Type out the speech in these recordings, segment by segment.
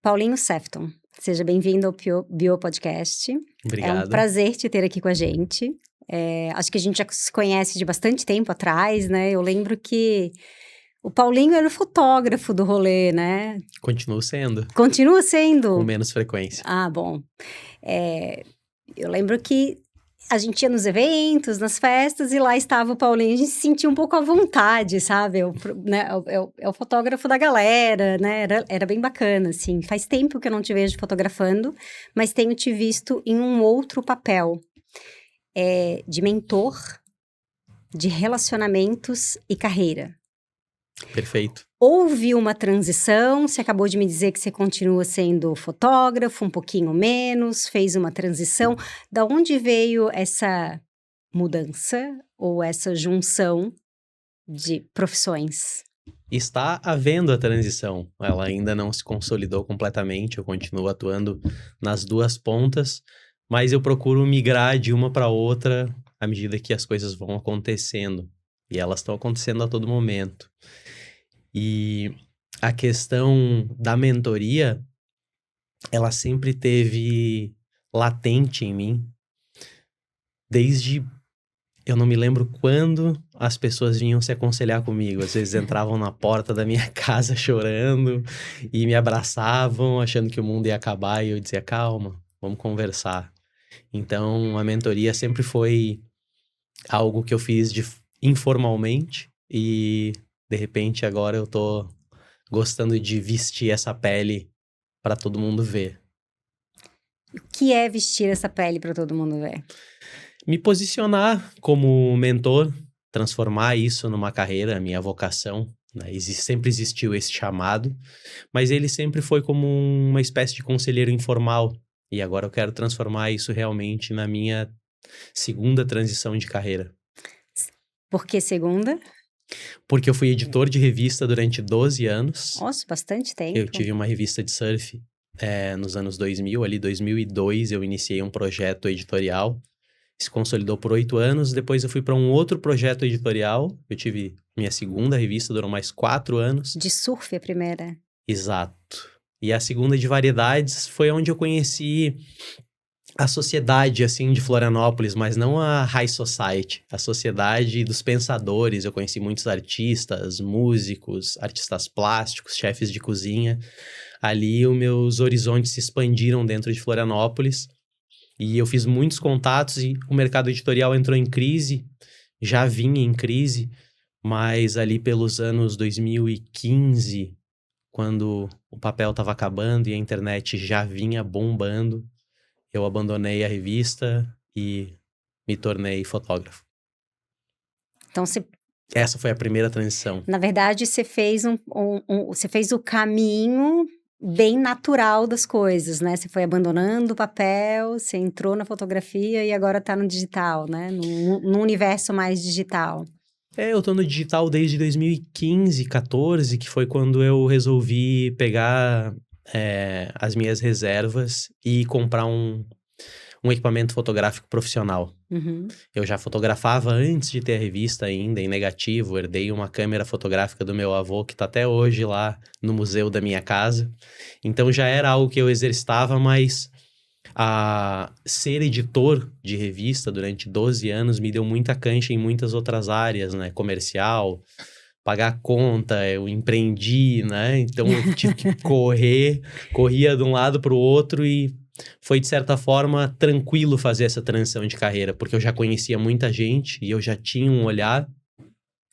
Paulinho Sefton, seja bem-vindo ao Bio Podcast. É um Obrigado. prazer te ter aqui com a gente. Acho que a gente já se conhece de bastante tempo atrás, né? Eu lembro que o Paulinho era o fotógrafo do rolê, né? Continuo sendo, Continua sendo? com menos frequência. Ah, bom. Eu lembro que a gente ia nos eventos, nas festas, e lá estava o Paulinho. A gente se sentia um pouco à vontade, sabe? É o fotógrafo da galera, né? Era bem bacana, assim. Faz tempo que eu não te vejo fotografando, mas tenho te visto em um outro papel. De mentor, de relacionamentos e carreira. Perfeito. Houve uma transição, você acabou de me dizer que você continua sendo fotógrafo, um pouquinho menos, fez uma transição. Da onde veio essa mudança ou essa junção de profissões? Está havendo a transição, ela ainda não se consolidou completamente, eu continuo atuando nas duas pontas, mas eu procuro migrar de uma para outra à medida que as coisas vão acontecendo, e elas estão acontecendo a todo momento. E a questão da mentoria, ela sempre teve latente em mim, desde eu não me lembro quando as pessoas vinham se aconselhar comigo. Às vezes entravam na porta da minha casa chorando e me abraçavam, achando que o mundo ia acabar, e eu dizia, calma, vamos conversar. Então, a mentoria sempre foi algo que eu fiz informalmente e, de repente, agora eu tô gostando de vestir essa pele para todo mundo ver. O que é vestir essa pele para todo mundo ver? Me posicionar como mentor, transformar isso numa carreira, minha vocação, né? Sempre existiu esse chamado, mas ele sempre foi como uma espécie de conselheiro informal. E agora eu quero transformar isso realmente na minha segunda transição de carreira. Por que segunda? Porque eu fui editor de revista durante 12 anos. Nossa, bastante tempo. Eu tive uma revista de surf nos anos 2000, ali 2002 eu iniciei um projeto editorial. Se consolidou por 8 anos, depois eu fui para um outro projeto editorial, eu tive minha segunda revista, durou mais 4 anos. De surf a primeira? Exato. E a segunda de variedades foi onde eu conheci a sociedade, assim, de Florianópolis, mas não a high society, a sociedade dos pensadores. Eu conheci muitos artistas, músicos, artistas plásticos, chefes de cozinha. Ali os meus horizontes se expandiram dentro de Florianópolis. E eu fiz muitos contatos e o mercado editorial entrou em crise, já vinha em crise, mas ali pelos anos 2015, quando o papel estava acabando e a internet já vinha bombando, eu abandonei a revista e me tornei fotógrafo. Então, Essa foi a primeira transição. Na verdade, você fez você fez o caminho bem natural das coisas, né? Você foi abandonando o papel, você entrou na fotografia e agora tá no digital, né? No universo mais digital. Eu tô no digital desde 2015, 14, que foi quando eu resolvi pegar as minhas reservas e comprar um equipamento fotográfico profissional. Uhum. Eu já fotografava antes de ter a revista ainda, em negativo. Herdei uma câmera fotográfica do meu avô, que tá até hoje lá no museu da minha casa. Então já era algo que eu exercitava, mas ser editor de revista durante 12 anos me deu muita cancha em muitas outras áreas, né? Comercial, pagar conta, eu empreendi, né? Então eu tive que corria de um lado para o outro e foi, de certa forma, tranquilo fazer essa transição de carreira, porque eu já conhecia muita gente e eu já tinha um olhar.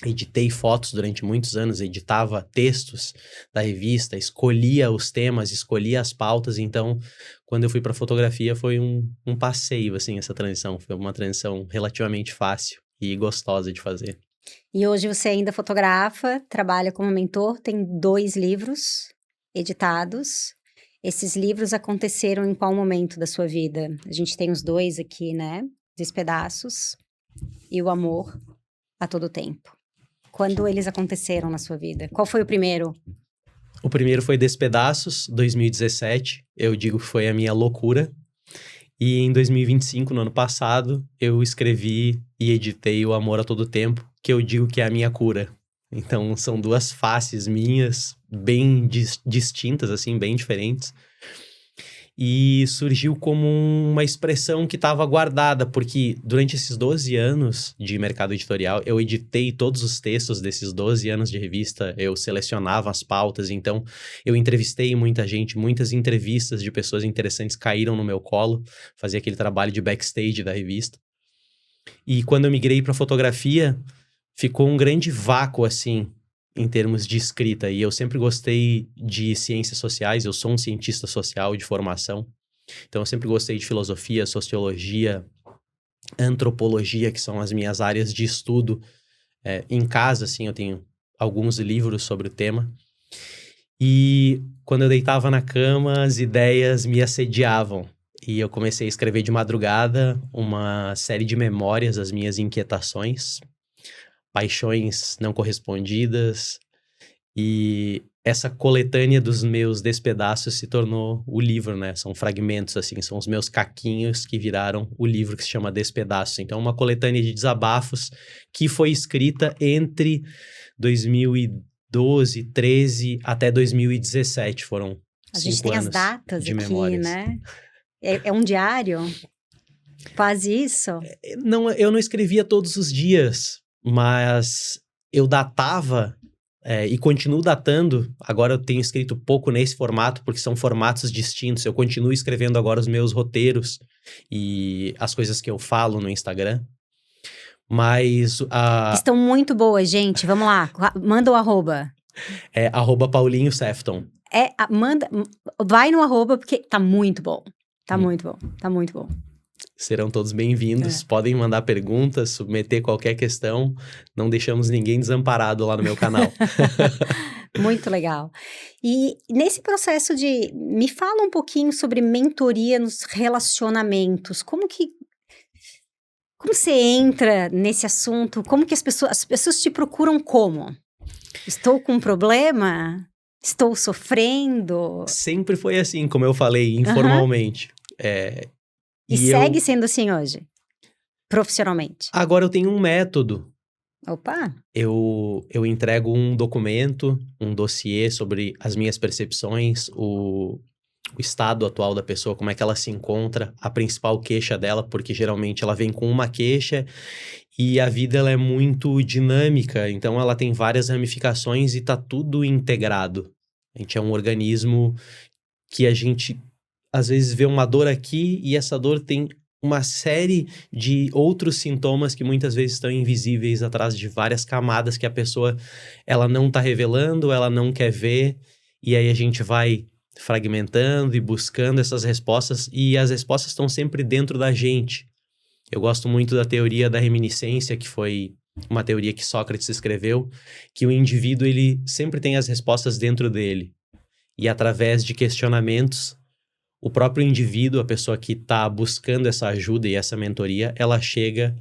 Editei fotos durante muitos anos, editava textos da revista, escolhia os temas, escolhia as pautas. Então, quando eu fui para fotografia, foi um passeio, assim, essa transição. Foi uma transição relativamente fácil e gostosa de fazer. E hoje você ainda fotografa, trabalha como mentor, tem 2 livros editados. Esses livros aconteceram em qual momento da sua vida? A gente tem os 2 aqui, né? Despedaços e O Amor a Todo Tempo. Quando eles aconteceram na sua vida? Qual foi o primeiro? O primeiro foi Despedaços, 2017. Eu digo que foi a minha loucura. E em 2025, no ano passado, eu escrevi e editei O Amor a Todo Tempo, que eu digo que é a minha cura. Então, são duas faces minhas, bem distintas, assim, bem diferentes. E surgiu como uma expressão que estava guardada, porque durante esses 12 anos de mercado editorial, eu editei todos os textos desses 12 anos de revista, eu selecionava as pautas, então eu entrevistei muita gente, muitas entrevistas de pessoas interessantes caíram no meu colo, fazia aquele trabalho de backstage da revista. E quando eu migrei para fotografia, ficou um grande vácuo, assim, em termos de escrita. E eu sempre gostei de ciências sociais, eu sou um cientista social de formação. Então, eu sempre gostei de filosofia, sociologia, antropologia, que são as minhas áreas de estudo. Em casa, assim, eu tenho alguns livros sobre o tema. E quando eu deitava na cama, as ideias me assediavam. E eu comecei a escrever de madrugada uma série de memórias das minhas inquietações, paixões não correspondidas, e essa coletânea dos meus despedaços se tornou o livro, né? São fragmentos, assim, são os meus caquinhos que viraram o livro que se chama Despedaços. Então, uma coletânea de desabafos que foi escrita entre 2012, 13 até 2017, foram 5 anos A gente tem as datas de aqui, memórias. né? É um diário? Quase isso? Não, eu não escrevia todos os dias, mas eu datava e continuo datando. Agora eu tenho escrito pouco nesse formato, porque são formatos distintos. Eu continuo escrevendo agora os meus roteiros e as coisas que eu falo no Instagram. Mas Estão muito boas, gente. Vamos lá, manda o arroba. é @Paulinho Sefton. Vai no arroba, porque tá muito bom. Tá muito bom, tá muito bom. Serão todos bem-vindos. Podem mandar perguntas, submeter qualquer questão. Não deixamos ninguém desamparado lá no meu canal. Muito legal. E nesse processo me fala um pouquinho sobre mentoria nos relacionamentos. Como você entra nesse assunto? Como que as pessoas te procuram como? Estou com um problema? Estou sofrendo? Sempre foi assim, como eu falei, informalmente. E segue sendo assim hoje? Profissionalmente? Agora eu tenho um método. Opa! Eu entrego um documento, um dossiê sobre as minhas percepções, o estado atual da pessoa, como é que ela se encontra, a principal queixa dela, porque geralmente ela vem com uma queixa e a vida ela é muito dinâmica, então ela tem várias ramificações e tá tudo integrado. A gente é um organismo que a gente às vezes vê uma dor aqui e essa dor tem uma série de outros sintomas que muitas vezes estão invisíveis atrás de várias camadas que a pessoa ela não tá revelando, ela não quer ver, e aí a gente vai fragmentando e buscando essas respostas, e as respostas estão sempre dentro da gente. Eu gosto muito da teoria da reminiscência, que foi uma teoria que Sócrates escreveu, que o indivíduo ele sempre tem as respostas dentro dele, e através de questionamentos o próprio indivíduo, a pessoa que está buscando essa ajuda e essa mentoria, ela chega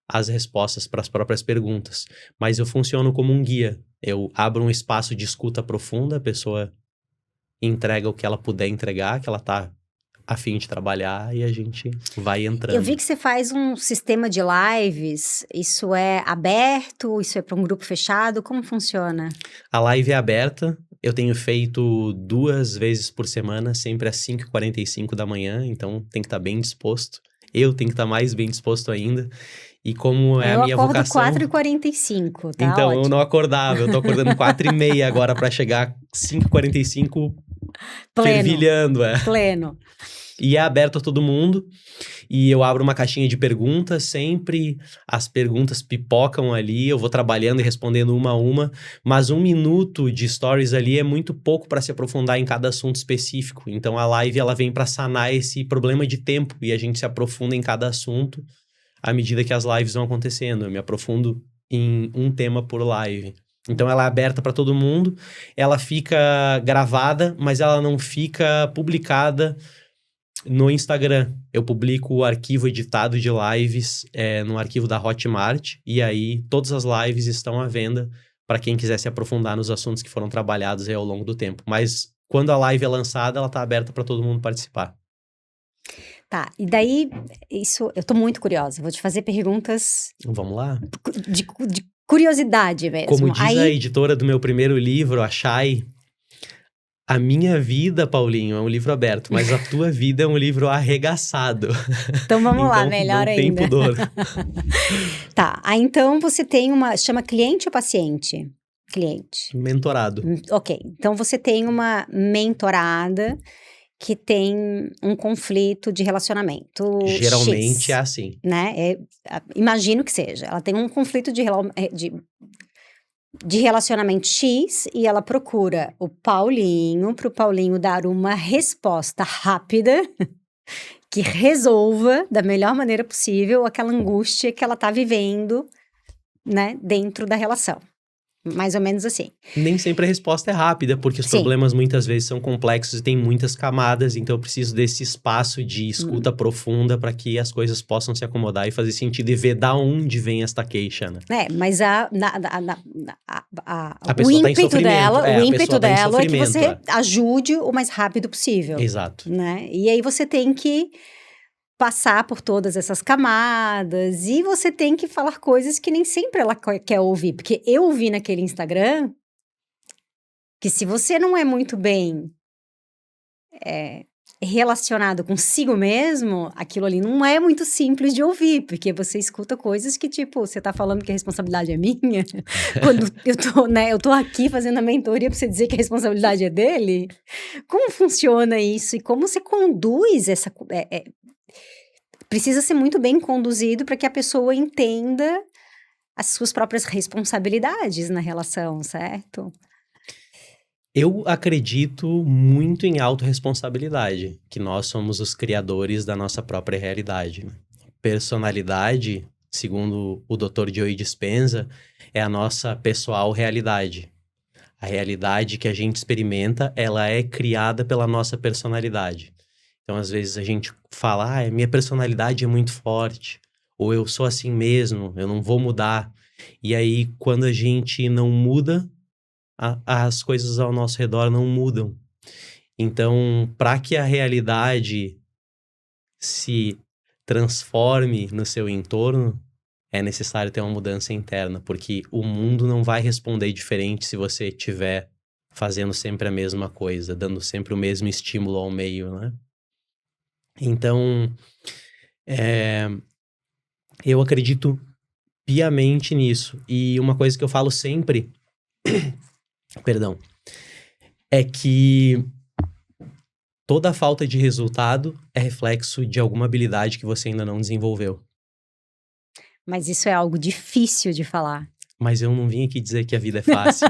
às respostas para as próprias perguntas. Mas eu funciono como um guia. Eu abro um espaço de escuta profunda, a pessoa entrega o que ela puder entregar, que ela está a fim de trabalhar, e a gente vai entrando. Eu vi que você faz um sistema de lives. Isso é aberto? Isso é para um grupo fechado? Como funciona? A live é aberta. Eu tenho feito 2 vezes por semana, sempre às 5h45 da manhã, então tem que estar bem disposto. Eu tenho que estar mais bem disposto ainda. E como é a minha vocação... Eu acordo 4h45, tá Então, ótimo. eu não acordava, eu tô acordando 4h30 agora para chegar 5h45 fervilhando. Pleno. E é aberto a todo mundo. E eu abro uma caixinha de perguntas, sempre as perguntas pipocam ali, eu vou trabalhando e respondendo uma a uma, mas 1 minuto de stories ali é muito pouco para se aprofundar em cada assunto específico. Então a live ela vem para sanar esse problema de tempo e a gente se aprofunda em cada assunto à medida que as lives vão acontecendo. Eu me aprofundo em um tema por live. Então ela é aberta para todo mundo, ela fica gravada, mas ela não fica publicada no Instagram. Eu publico o arquivo editado de lives no arquivo da Hotmart, e aí todas as lives estão à venda para quem quiser se aprofundar nos assuntos que foram trabalhados aí ao longo do tempo. Mas quando a live é lançada, ela está aberta para todo mundo participar. Tá, e daí, eu tô muito curiosa, vou te fazer perguntas Vamos lá? de curiosidade mesmo. Como diz a editora do meu primeiro livro, a Chay, a minha vida, Paulinho, é um livro aberto, mas a tua vida é um livro arregaçado. Então vamos lá, Então, melhor não ainda. tem pudor. Tá, aí então você tem chama cliente ou paciente? Cliente. Mentorado. Ok, então você tem uma mentorada que tem um conflito de relacionamento Geralmente X, é assim. né? Imagino que seja. Ela tem um conflito de relacionamento X e ela procura o Paulinho para o Paulinho dar uma resposta rápida que resolva da melhor maneira possível aquela angústia que ela tá vivendo, né, dentro da relação. Mais ou menos assim. Nem sempre a resposta é rápida, porque os Sim. problemas muitas vezes são complexos e tem muitas camadas, então eu preciso desse espaço de escuta profunda para que as coisas possam se acomodar e fazer sentido e ver da onde vem esta queixa, né? Mas A pessoa o tá em ímpeto sofrimento. dela, É, o a ímpeto pessoa tá em dela é que sofrimento, você ajude o mais rápido possível, Exato. né? E aí você tem que passar por todas essas camadas e você tem que falar coisas que nem sempre ela quer ouvir, porque eu vi naquele Instagram que se você não é muito bem relacionado consigo mesmo, aquilo ali não é muito simples de ouvir, porque você escuta coisas que, tipo, você tá falando que a responsabilidade é minha, quando eu tô aqui fazendo a mentoria pra você dizer que a responsabilidade é dele. Como funciona isso e como você conduz essa... precisa ser muito bem conduzido para que a pessoa entenda as suas próprias responsabilidades na relação, certo? Eu acredito muito em autorresponsabilidade, que nós somos os criadores da nossa própria realidade. Personalidade, segundo o Dr. Joe Dispenza, é a nossa pessoal realidade. A realidade que a gente experimenta, ela é criada pela nossa personalidade. Então, às vezes, a gente fala, minha personalidade é muito forte, ou eu sou assim mesmo, eu não vou mudar. E aí, quando a gente não muda, as coisas ao nosso redor não mudam. Então, para que a realidade se transforme no seu entorno, é necessário ter uma mudança interna, porque o mundo não vai responder diferente se você estiver fazendo sempre a mesma coisa, dando sempre o mesmo estímulo ao meio, né? Então, eu acredito piamente nisso. E uma coisa que eu falo sempre, perdão, é que toda falta de resultado é reflexo de alguma habilidade que você ainda não desenvolveu. Mas isso é algo difícil de falar. Mas eu não vim aqui dizer que a vida é fácil.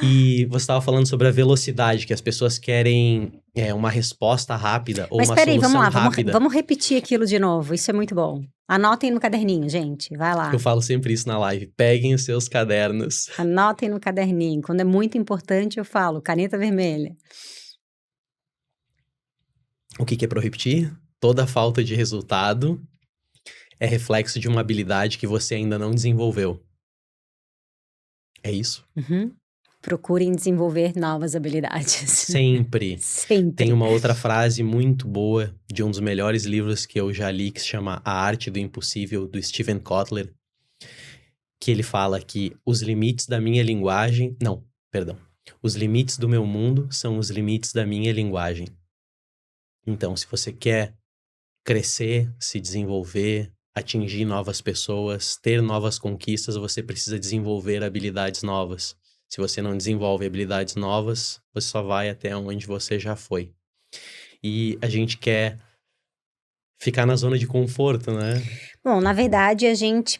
E você estava falando sobre a velocidade, que as pessoas querem uma resposta rápida ou uma solução rápida. Vamos repetir aquilo de novo, isso é muito bom. Anotem no caderninho, gente, vai lá. Eu falo sempre isso na live, peguem os seus cadernos. Anotem no caderninho, quando é muito importante eu falo, caneta vermelha. O que é para eu repetir? Toda falta de resultado é reflexo de uma habilidade que você ainda não desenvolveu. É isso? Uhum. Procurem desenvolver novas habilidades. Sempre. Sempre. Tem uma outra frase muito boa de um dos melhores livros que eu já li, que se chama A Arte do Impossível, do Steven Kotler, que ele fala que os limites da minha linguagem... Não, perdão. Os limites do meu mundo são os limites da minha linguagem. Então, se você quer crescer, se desenvolver, atingir novas pessoas, ter novas conquistas, você precisa desenvolver habilidades novas. Se você não desenvolve habilidades novas, você só vai até onde você já foi. E a gente quer ficar na zona de conforto, né? Bom, na verdade, a gente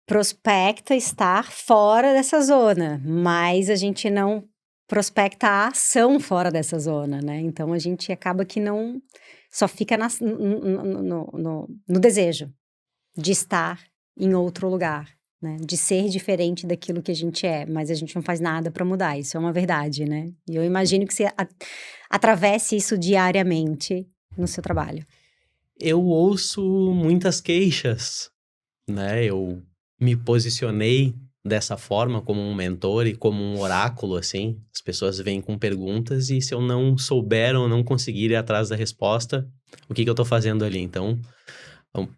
prospecta estar fora dessa zona, mas a gente não prospecta a ação fora dessa zona, né? Então, a gente acaba que não... Só fica no desejo de estar em outro lugar. Né, de ser diferente daquilo que a gente é, mas a gente não faz nada para mudar, isso é uma verdade, né? E eu imagino que você atravesse isso diariamente no seu trabalho. Eu ouço muitas queixas, né? Eu me posicionei dessa forma como um mentor e como um oráculo, assim. As pessoas vêm com perguntas e se eu não souber ou não conseguir ir atrás da resposta, o que eu tô fazendo ali? Então,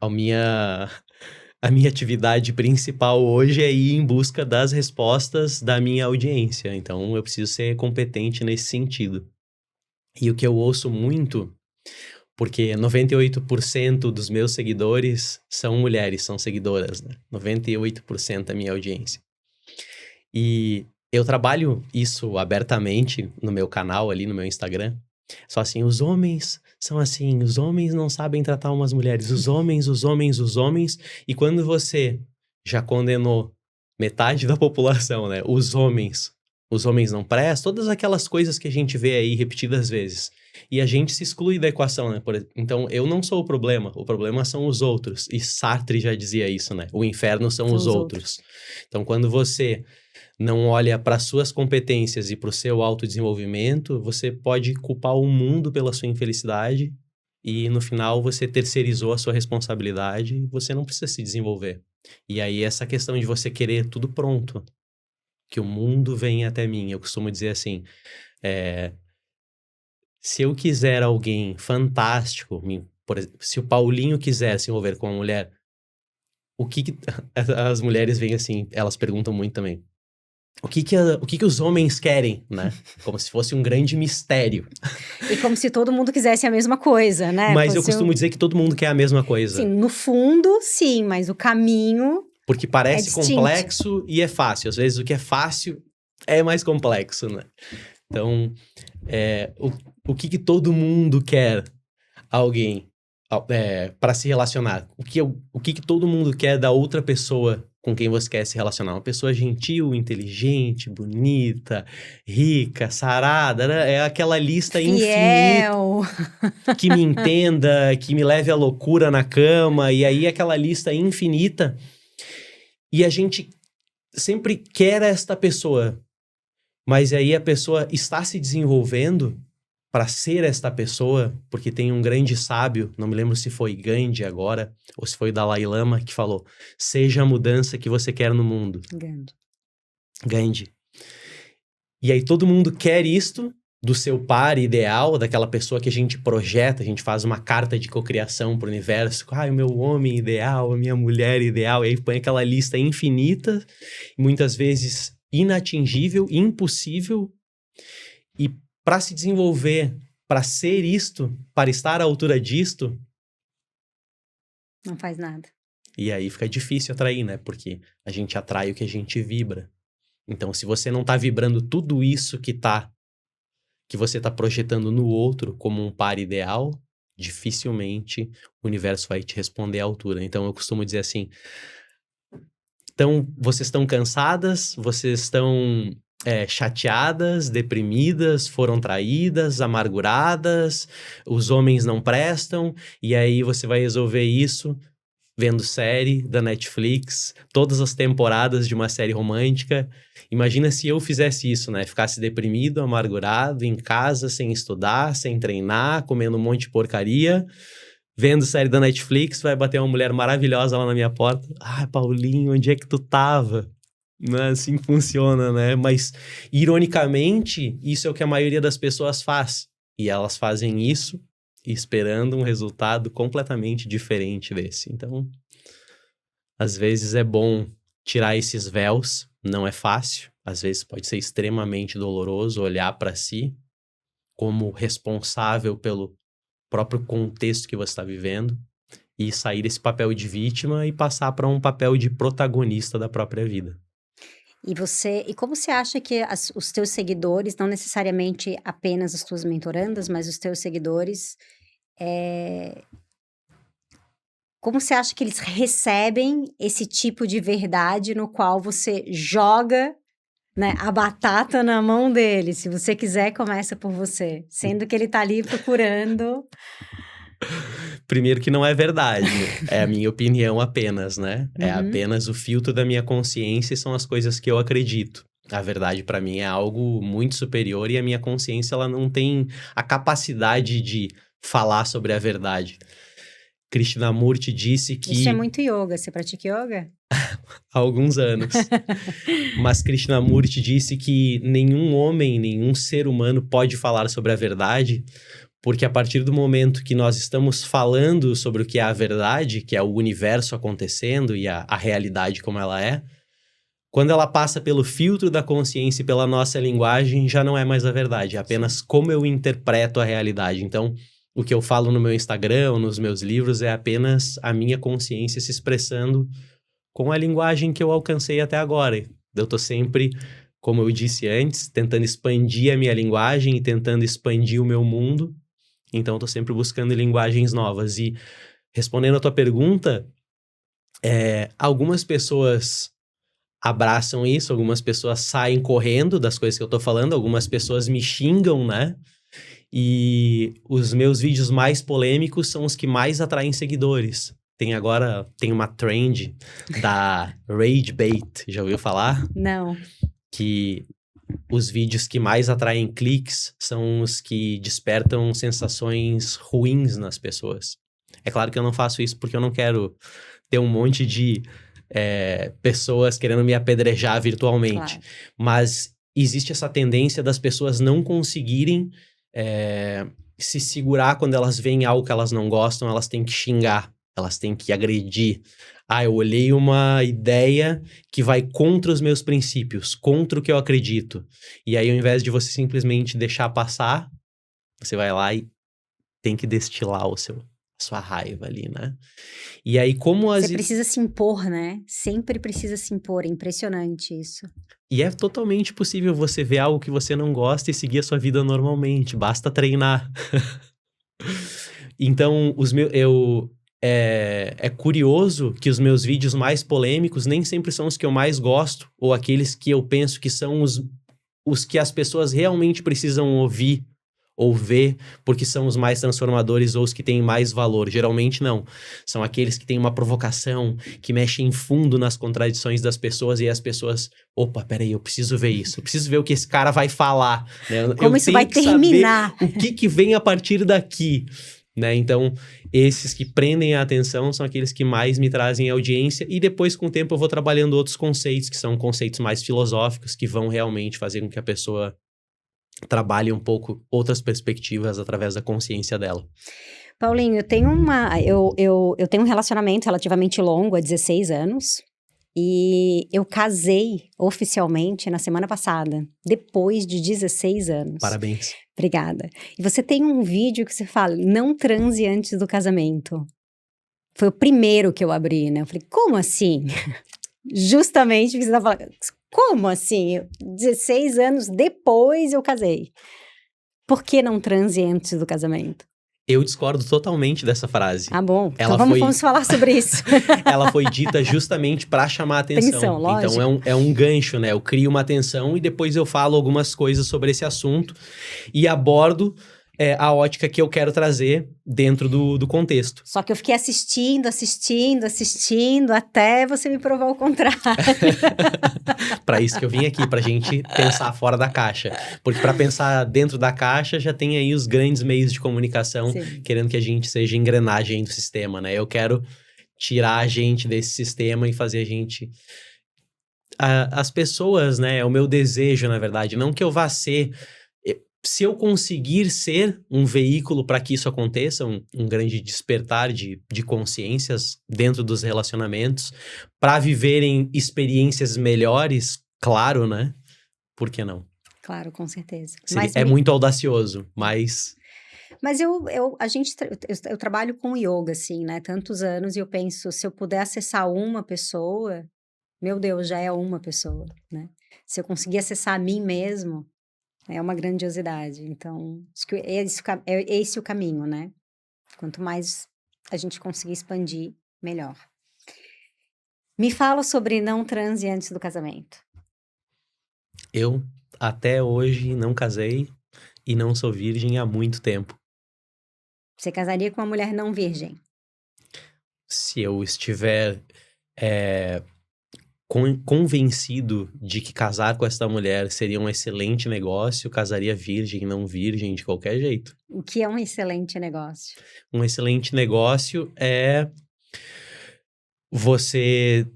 a minha... a minha atividade principal hoje é ir em busca das respostas da minha audiência. Então, eu preciso ser competente nesse sentido. E o que eu ouço muito, porque 98% dos meus seguidores são mulheres, são seguidoras, né? 98% da minha audiência. E eu trabalho isso abertamente no meu canal ali, no meu Instagram. Só assim, os homens são assim, os homens não sabem tratar umas mulheres, os homens. E quando você já condenou metade da população, né? Os homens não prestam, todas aquelas coisas que a gente vê aí repetidas vezes. E a gente se exclui da equação, né? Então, eu não sou o problema são os outros. E Sartre já dizia isso, né? O inferno são os outros. Então, quando você não olha para suas competências e para o seu autodesenvolvimento, você pode culpar o mundo pela sua infelicidade e, no final, você terceirizou a sua responsabilidade e você não precisa se desenvolver. E aí, essa questão de você querer tudo pronto, que o mundo venha até mim. Eu costumo dizer assim, se eu quiser alguém fantástico, por exemplo, se o Paulinho quiser se envolver com uma mulher, o que as mulheres vêm assim, elas perguntam muito também. O que os homens querem, né? Como se fosse um grande mistério. E como se todo mundo quisesse a mesma coisa, né? Mas eu costumo dizer que todo mundo quer a mesma coisa. Sim, no fundo, sim, mas o caminho porque parece complexo e é fácil. Às vezes o que é fácil é mais complexo, né? Então, o que todo mundo quer alguém para se relacionar? O que todo mundo quer da outra pessoa com quem você quer se relacionar? Uma pessoa gentil, inteligente, bonita, rica, sarada, né? É aquela lista fiel, infinita. Que me entenda, que me leve à loucura na cama. E aí aquela lista infinita. E a gente sempre quer esta pessoa. Mas aí a pessoa está se desenvolvendo para ser esta pessoa, porque tem um grande sábio, não me lembro se foi Gandhi agora, ou se foi Dalai Lama, que falou, seja a mudança que você quer no mundo. Gandhi. E aí todo mundo quer isto do seu par ideal, daquela pessoa que a gente projeta, a gente faz uma carta de cocriação pro universo, o meu homem ideal, a minha mulher ideal, e aí põe aquela lista infinita, muitas vezes inatingível, impossível, e para se desenvolver, para ser isto, para estar à altura disto... não faz nada. E aí fica difícil atrair, né? Porque a gente atrai o que a gente vibra. Então, se você não tá vibrando tudo isso que você tá projetando no outro como um par ideal, dificilmente o universo vai te responder à altura. Então, eu costumo dizer assim... Então, vocês estão cansadas, vocês estão... chateadas, deprimidas, foram traídas, amarguradas, os homens não prestam, e aí você vai resolver isso vendo série da Netflix, todas as temporadas de uma série romântica. Imagina se eu fizesse isso, né? Ficasse deprimido, amargurado, em casa, sem estudar, sem treinar, comendo um monte de porcaria, vendo série da Netflix, vai bater uma mulher maravilhosa lá na minha porta. Paulinho, onde é que tu tava? Não é assim que funciona, né? Mas, ironicamente, isso é o que a maioria das pessoas faz. E elas fazem isso esperando um resultado completamente diferente desse. Então, às vezes é bom tirar esses véus. Não é fácil. Às vezes pode ser extremamente doloroso olhar para si como responsável pelo próprio contexto que você está vivendo e sair desse papel de vítima e passar para um papel de protagonista da própria vida. E como você acha que os teus seguidores, não necessariamente apenas as tuas mentorandas, mas os teus seguidores, como você acha que eles recebem esse tipo de verdade no qual você joga, né, a batata na mão dele? Se você quiser, começa por você, sendo que ele tá ali procurando... Primeiro que não é verdade, é a minha opinião apenas, né? É apenas o filtro da minha consciência e são as coisas que eu acredito. A verdade para mim é algo muito superior e a minha consciência ela não tem a capacidade de falar sobre a verdade. Krishnamurti disse que... Isso é muito yoga, você pratica yoga? Há alguns anos. Mas Krishnamurti disse que nenhum homem, nenhum ser humano pode falar sobre a verdade Porque a partir do momento que nós estamos falando sobre o que é a verdade, que é o universo acontecendo e a realidade como ela é, quando ela passa pelo filtro da consciência e pela nossa linguagem, já não é mais a verdade, é apenas como eu interpreto a realidade. Então, o que eu falo no meu Instagram, nos meus livros, é apenas a minha consciência se expressando com a linguagem que eu alcancei até agora. Eu tô sempre, como eu disse antes, tentando expandir a minha linguagem e tentando expandir o meu mundo. Então, eu tô sempre buscando linguagens novas. E, respondendo a tua pergunta, algumas pessoas abraçam isso, algumas pessoas saem correndo das coisas que eu tô falando, algumas pessoas me xingam, né? E os meus vídeos mais polêmicos são os que mais atraem seguidores. Tem uma trend da Rage Bait, já ouviu falar? Não. Que os vídeos que mais atraem cliques são os que despertam sensações ruins nas pessoas. É claro que eu não faço isso porque eu não quero ter um monte de pessoas querendo me apedrejar virtualmente. Claro. Mas existe essa tendência das pessoas não conseguirem se segurar quando elas veem algo que elas não gostam, elas têm que xingar, elas têm que agredir. Eu olhei uma ideia que vai contra os meus princípios, contra o que eu acredito. E aí, ao invés de você simplesmente deixar passar, você vai lá e tem que destilar a sua raiva ali, né? E aí, como Você precisa se impor, né? Sempre precisa se impor. É impressionante isso. E é totalmente possível você ver algo que você não gosta e seguir a sua vida normalmente. Basta treinar. Então, é curioso que os meus vídeos mais polêmicos nem sempre são os que eu mais gosto, ou aqueles que eu penso que são os que as pessoas realmente precisam ouvir ou ver, porque são os mais transformadores ou os que têm mais valor. Geralmente não. São aqueles que têm uma provocação, que mexem fundo nas contradições das pessoas, e as pessoas, opa, peraí, eu preciso ver isso. Eu preciso ver o que esse cara vai falar. Né? Como isso vai terminar. O que vem a partir daqui. Né? Então, esses que prendem a atenção são aqueles que mais me trazem audiência, e depois, com o tempo, eu vou trabalhando outros conceitos, que são conceitos mais filosóficos, que vão realmente fazer com que a pessoa trabalhe um pouco outras perspectivas através da consciência dela. Paulinho, eu tenho um relacionamento relativamente longo, há 16 anos, e eu casei oficialmente na semana passada, depois de 16 anos. Parabéns. Obrigada. E você tem um vídeo que você fala, não transe antes do casamento. Foi o primeiro que eu abri, né? Eu falei, como assim? Justamente porque você tá falando, como assim? 16 anos depois eu casei. Por que não transe antes do casamento? Eu discordo totalmente dessa frase. Ah, bom. Então vamos falar sobre isso. Ela foi dita justamente para chamar a atenção. Lógico. Então é um gancho, né? Eu crio uma atenção e depois eu falo algumas coisas sobre esse assunto e abordo a ótica que eu quero trazer dentro do contexto. Só que eu fiquei assistindo, até você me provar o contrário. Para isso que eu vim aqui, pra gente pensar fora da caixa. Porque para pensar dentro da caixa, já tem aí os grandes meios de comunicação querendo que a gente seja engrenagem do sistema, né? Eu quero tirar a gente desse sistema e fazer a gente... As pessoas, né? É o meu desejo, na verdade. Não que eu vá ser... Se eu conseguir ser um veículo para que isso aconteça, um grande despertar de consciências dentro dos relacionamentos, para viverem experiências melhores, claro, né? Por que não? Claro, com certeza. É muito audacioso, mas... Mas eu trabalho com yoga, assim, né? Tantos anos, e eu penso, se eu puder acessar uma pessoa, meu Deus, já é uma pessoa, né? Se eu conseguir acessar a mim mesmo... É uma grandiosidade. Então, acho que é esse o caminho, né? Quanto mais a gente conseguir expandir, melhor. Me fala sobre não transe antes do casamento. Eu, até hoje, não casei e não sou virgem há muito tempo. Você casaria com uma mulher não virgem? Se eu estiver convencido de que casar com essa mulher seria um excelente negócio, casaria virgem, não virgem, de qualquer jeito. O que é um excelente negócio? Um excelente negócio é você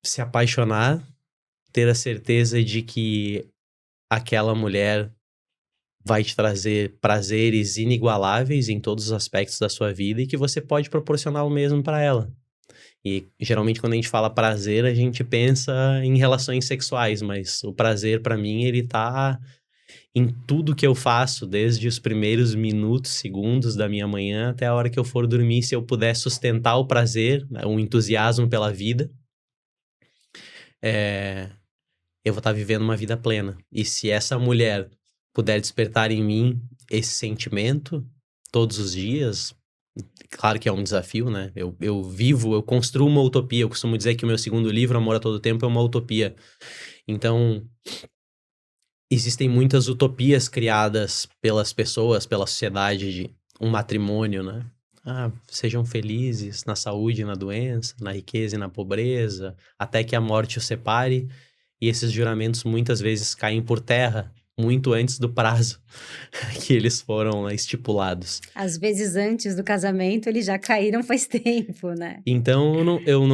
se apaixonar, ter a certeza de que aquela mulher vai te trazer prazeres inigualáveis em todos os aspectos da sua vida e que você pode proporcionar o mesmo para ela. E geralmente quando a gente fala prazer, a gente pensa em relações sexuais, mas o prazer para mim ele tá em tudo que eu faço, desde os primeiros minutos, segundos da minha manhã até a hora que eu for dormir. Se eu puder sustentar o prazer, né, o entusiasmo pela vida, eu vou estar vivendo uma vida plena. E se essa mulher puder despertar em mim esse sentimento todos os dias, claro que é um desafio, né? Eu construo uma utopia. Eu costumo dizer que o meu segundo livro, Amor a Todo Tempo, é uma utopia. Então, existem muitas utopias criadas pelas pessoas, pela sociedade de um matrimônio, né? Sejam felizes na saúde e na doença, na riqueza e na pobreza, até que a morte os separe. E esses juramentos muitas vezes caem por terra, muito antes do prazo que eles foram estipulados. Às vezes antes do casamento eles já caíram faz tempo, né? Então, eu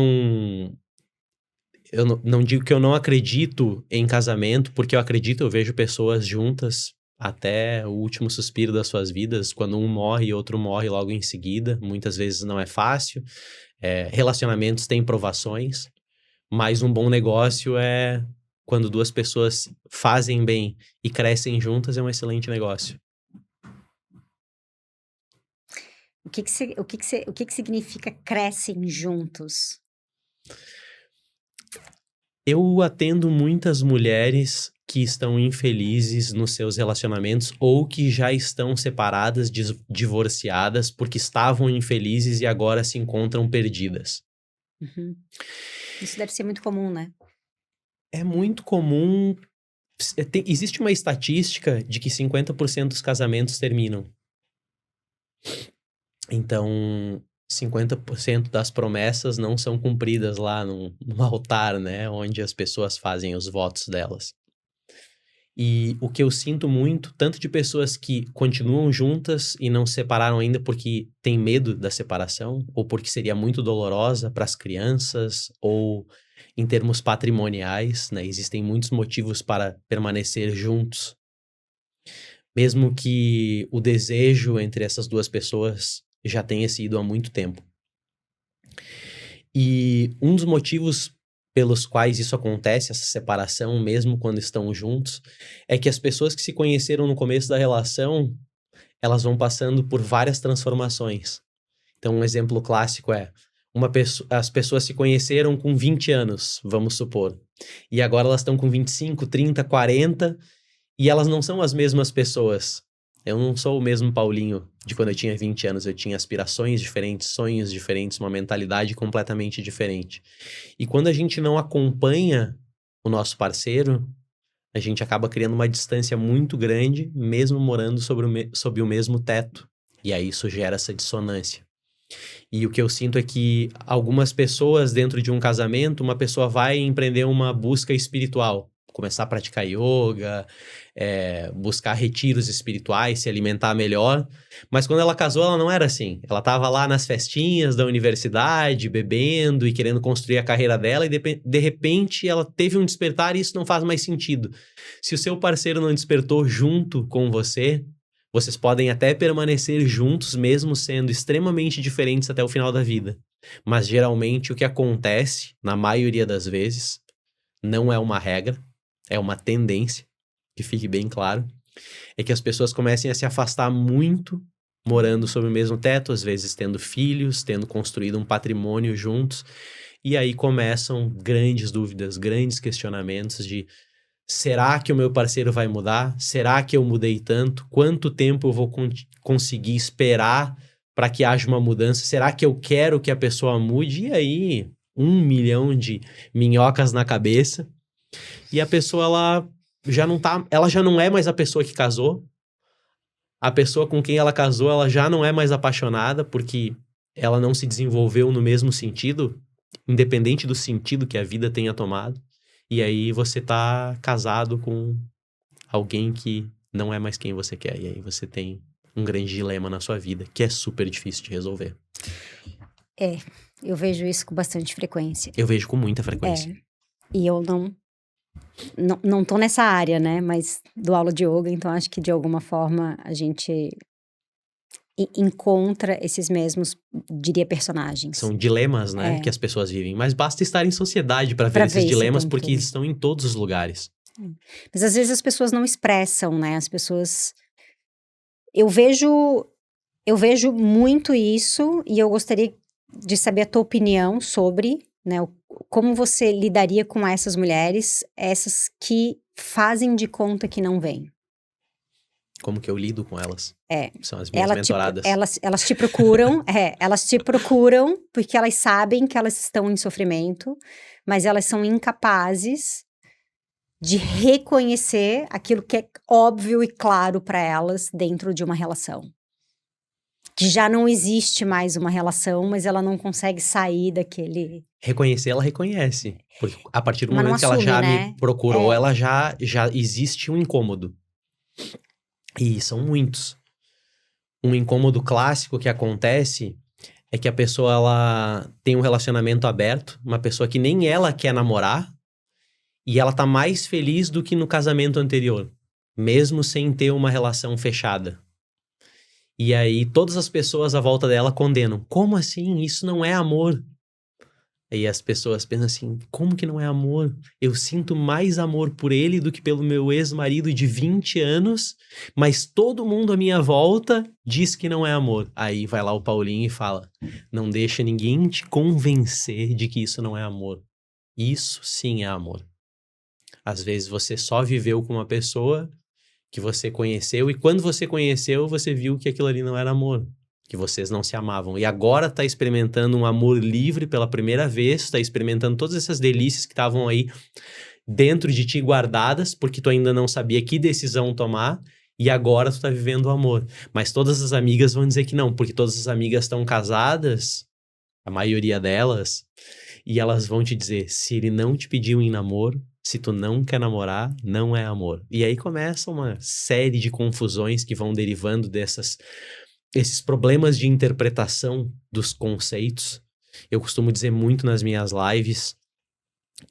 não digo que eu não acredito em casamento, porque eu vejo pessoas juntas até o último suspiro das suas vidas, quando um morre e outro morre logo em seguida. Muitas vezes não é fácil. Relacionamentos têm provações, mas um bom negócio é quando duas pessoas fazem bem e crescem juntas, é um excelente negócio. O que que significa crescem juntos? Eu atendo muitas mulheres que estão infelizes nos seus relacionamentos ou que já estão separadas, divorciadas, porque estavam infelizes e agora se encontram perdidas. Uhum. Isso deve ser muito comum, né? É muito comum. Existe uma estatística de que 50% dos casamentos terminam. Então, 50% das promessas não são cumpridas lá no altar, né? Onde as pessoas fazem os votos delas. E o que eu sinto muito, tanto de pessoas que continuam juntas e não se separaram ainda porque têm medo da separação, ou porque seria muito dolorosa para as crianças, ou em termos patrimoniais, né? Existem muitos motivos para permanecer juntos. Mesmo que o desejo entre essas duas pessoas já tenha sido há muito tempo. E um dos motivos pelos quais isso acontece, essa separação, mesmo quando estão juntos, é que as pessoas que se conheceram no começo da relação, elas vão passando por várias transformações. Então, um exemplo clássico é, as pessoas se conheceram com 20 anos, vamos supor, e agora elas estão com 25, 30, 40, e elas não são as mesmas pessoas. Eu não sou o mesmo Paulinho de quando eu tinha 20 anos. Eu tinha aspirações diferentes, sonhos diferentes, uma mentalidade completamente diferente. E quando a gente não acompanha o nosso parceiro, a gente acaba criando uma distância muito grande, mesmo morando sob o mesmo teto. E aí isso gera essa dissonância. E o que eu sinto é que algumas pessoas dentro de um casamento, uma pessoa vai empreender uma busca espiritual. Começar a praticar yoga, buscar retiros espirituais, se alimentar melhor. Mas quando ela casou, ela não era assim. Ela estava lá nas festinhas da universidade, bebendo e querendo construir a carreira dela, e de repente ela teve um despertar e isso não faz mais sentido. Se o seu parceiro não despertou junto com você, vocês podem até permanecer juntos, mesmo sendo extremamente diferentes até o final da vida. Mas geralmente o que acontece, na maioria das vezes, não é uma regra, é uma tendência, que fique bem claro, é que as pessoas comecem a se afastar muito, morando sob o mesmo teto, às vezes tendo filhos, tendo construído um patrimônio juntos, e aí começam grandes dúvidas, grandes questionamentos de: será que o meu parceiro vai mudar? Será que eu mudei tanto? Quanto tempo eu vou conseguir esperar para que haja uma mudança? Será que eu quero que a pessoa mude? E aí, 1 milhão de minhocas na cabeça. E a pessoa, ela já não é mais a pessoa que casou. A pessoa com quem ela casou, ela já não é mais apaixonada, porque ela não se desenvolveu no mesmo sentido, independente do sentido que a vida tenha tomado. E aí você tá casado com alguém que não é mais quem você quer. E aí você tem um grande dilema na sua vida, que é super difícil de resolver. Eu vejo isso com bastante frequência. Eu vejo com muita frequência. E eu não não tô nessa área, né? Mas dou aula de yoga, então acho que de alguma forma a gente encontra esses mesmos, diria, personagens. São dilemas, né, que as pessoas vivem. Mas basta estar em sociedade para ver Pra esses ver esse dilemas, tempo porque todo. eles estão em todos os lugares. Mas às vezes as pessoas não expressam, né? As pessoas. Eu vejo muito isso e eu gostaria de saber a tua opinião sobre, né? Como você lidaria com essas mulheres, essas que fazem de conta que não vêm. Como que eu lido com elas? É. São as minhas mentoradas. Elas te procuram, elas te procuram porque elas sabem que elas estão em sofrimento, mas elas são incapazes de reconhecer aquilo que é óbvio e claro para elas dentro de uma relação. Que já não existe mais uma relação, mas ela não consegue sair daquele... Reconhecer, ela reconhece. Porque a partir do Mas não momento que ela assume, já né? me procurou, ela já existe um incômodo. E são muitos. Um incômodo clássico que acontece é que a pessoa, ela tem um relacionamento aberto, uma pessoa que nem ela quer namorar, e ela tá mais feliz do que no casamento anterior, mesmo sem ter uma relação fechada. E aí todas as pessoas à volta dela condenam. Como assim? Isso não é amor. Aí as pessoas pensam assim, como que não é amor? Eu sinto mais amor por ele do que pelo meu ex-marido de 20 anos, mas todo mundo à minha volta diz que não é amor. Aí vai lá o Paulinho e fala, não deixa ninguém te convencer de que isso não é amor. Isso sim é amor. Às vezes você só viveu com uma pessoa que você conheceu, e quando você conheceu, você viu que aquilo ali não era amor, que vocês não se amavam. E agora tá experimentando um amor livre pela primeira vez, tá experimentando todas essas delícias que estavam aí dentro de ti guardadas, porque tu ainda não sabia que decisão tomar, e agora tu tá vivendo o amor. Mas todas as amigas vão dizer que não, porque todas as amigas estão casadas, a maioria delas, e elas vão te dizer, se ele não te pediu em namoro, se tu não quer namorar, não é amor. E aí começa uma série de confusões que vão derivando esses problemas de interpretação dos conceitos. Eu costumo dizer muito nas minhas lives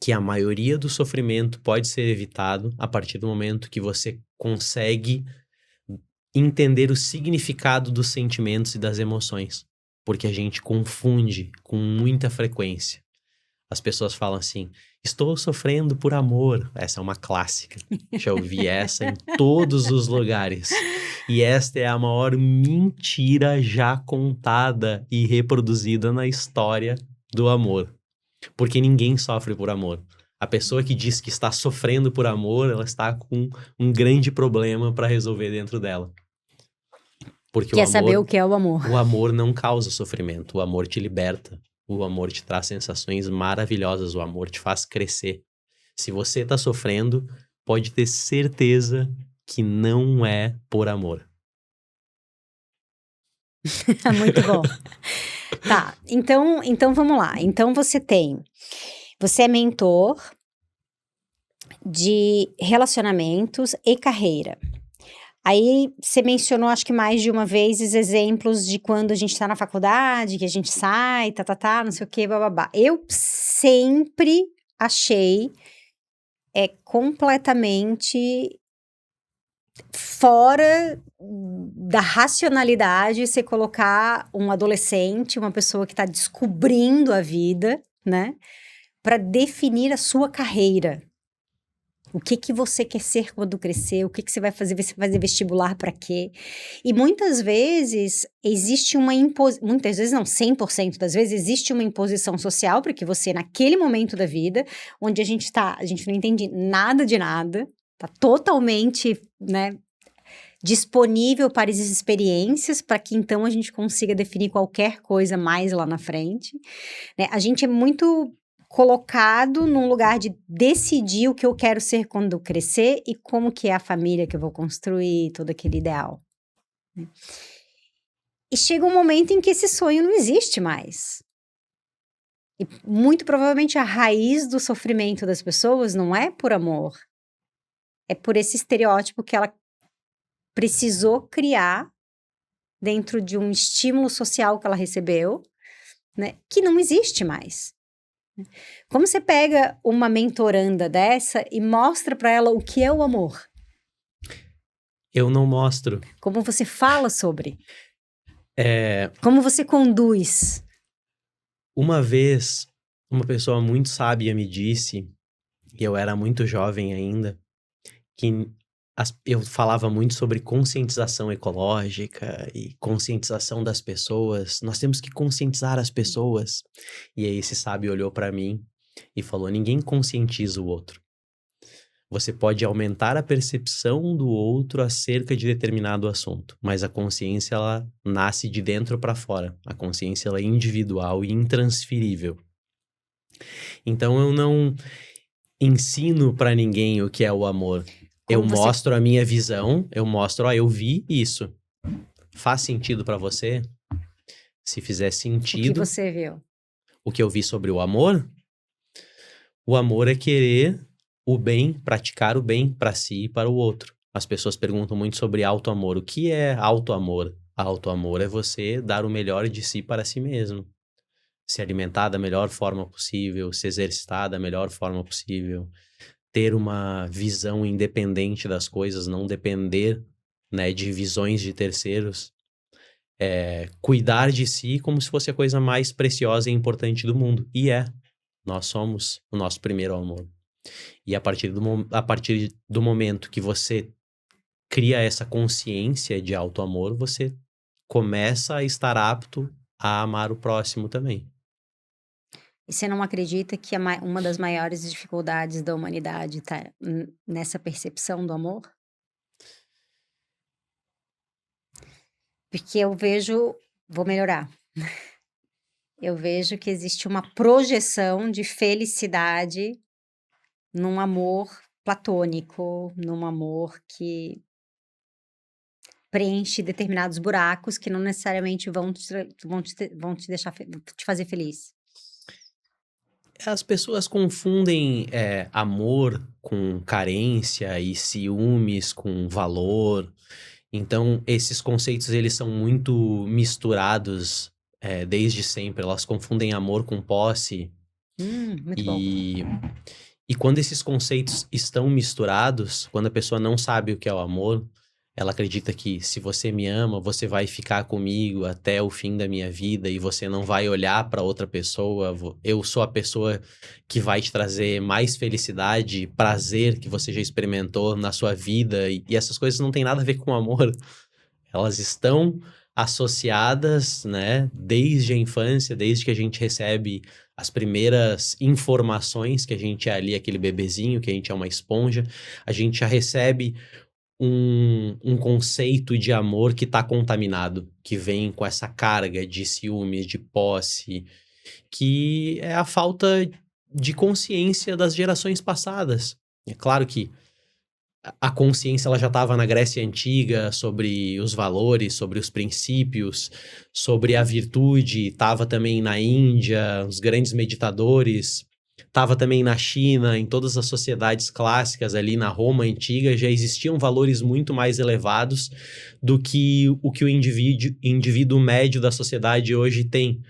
que a maioria do sofrimento pode ser evitado a partir do momento que você consegue entender o significado dos sentimentos e das emoções. Porque a gente confunde com muita frequência. As pessoas falam assim, estou sofrendo por amor. Essa é uma clássica. Já ouvi essa em todos os lugares. E esta é a maior mentira já contada e reproduzida na história do amor. Porque ninguém sofre por amor. A pessoa que diz que está sofrendo por amor, ela está com um grande problema para resolver dentro dela. Porque Quer saber o que é o amor. O amor não causa sofrimento, o amor te liberta. O amor te traz sensações maravilhosas, o amor te faz crescer. Se você tá sofrendo, pode ter certeza que não é por amor. Muito bom. Tá, então vamos lá. Então você é mentor de relacionamentos e carreira. Aí você mencionou, acho que mais de uma vez, os exemplos de quando a gente tá na faculdade, que a gente sai, não sei o que, bababá. Eu sempre achei completamente fora da racionalidade você colocar um adolescente, uma pessoa que tá descobrindo a vida, né, para definir a sua carreira. O que você quer ser quando crescer? O que você vai fazer? Você vai fazer vestibular para quê? E muitas vezes existe uma imposição, muitas vezes não, 100% das vezes existe uma imposição social para que você, naquele momento da vida, onde a gente não entende nada de nada, tá totalmente, né, disponível para as experiências, para que então a gente consiga definir qualquer coisa mais lá na frente, né? A gente é muito colocado num lugar de decidir o que eu quero ser quando eu crescer e como que é a família que eu vou construir, todo aquele ideal, né? E chega um momento em que esse sonho não existe mais. E muito provavelmente a raiz do sofrimento das pessoas não é por amor, é por esse estereótipo que ela precisou criar dentro de um estímulo social que ela recebeu, né, que não existe mais. Como você pega uma mentoranda dessa e mostra para ela o que é o amor? Eu não mostro. Como você fala sobre? É, Como você conduz? uma vez, uma pessoa muito sábia me disse, e eu era muito jovem ainda, que eu falava muito sobre conscientização ecológica e conscientização das pessoas. Nós temos que conscientizar as pessoas. E aí esse sábio olhou para mim e falou: ninguém conscientiza o outro. Você pode aumentar a percepção do outro acerca de determinado assunto, mas a consciência ela nasce de dentro para fora. A consciência ela é individual e intransferível. Então eu não ensino para ninguém o que é o amor. Eu Como você... mostro a minha visão, eu mostro, eu vi isso. Faz sentido para você? Se fizer O que sentido, você viu? o que eu vi sobre o amor é querer o bem, praticar o bem para si e para o outro. As pessoas perguntam muito sobre auto-amor. O que é auto-amor? Auto-amor é você dar o melhor de si para si mesmo. Se alimentar da melhor forma possível, se exercitar da melhor forma possível, ter uma visão independente das coisas, não depender, né, de visões de terceiros. Cuidar de si como se fosse a coisa mais preciosa e importante do mundo. E nós somos o nosso primeiro amor. E a partir do momento que você cria essa consciência de auto-amor, você começa a estar apto a amar o próximo também. E você não acredita que uma das maiores dificuldades da humanidade está nessa percepção do amor? Porque eu vejo, vou melhorar. Eu vejo que existe uma projeção de felicidade num amor platônico, num amor que preenche determinados buracos que não necessariamente vão te deixar te fazer feliz. As pessoas confundem amor com carência e ciúmes com valor. Então, esses conceitos, eles são muito misturados desde sempre. Elas confundem amor com posse. Muito bom. E quando esses conceitos estão misturados, quando a pessoa não sabe o que é o amor, ela acredita que se você me ama, você vai ficar comigo até o fim da minha vida e você não vai olhar para outra pessoa. Eu sou a pessoa que vai te trazer mais felicidade, prazer que você já experimentou na sua vida. E essas coisas não têm nada a ver com amor. Elas estão associadas, né, desde a infância, desde que a gente recebe as primeiras informações que a gente é ali, aquele bebezinho, que a gente é uma esponja, a gente já recebe um conceito de amor que está contaminado, que vem com essa carga de ciúmes, de posse, que é a falta de consciência das gerações passadas. É claro que a consciência ela já estava na Grécia Antiga sobre os valores, sobre os princípios, sobre a virtude, estava também na Índia, os grandes meditadores, estava também na China, em todas as sociedades clássicas ali na Roma Antiga, já existiam valores muito mais elevados do que o indivíduo médio da sociedade hoje tem.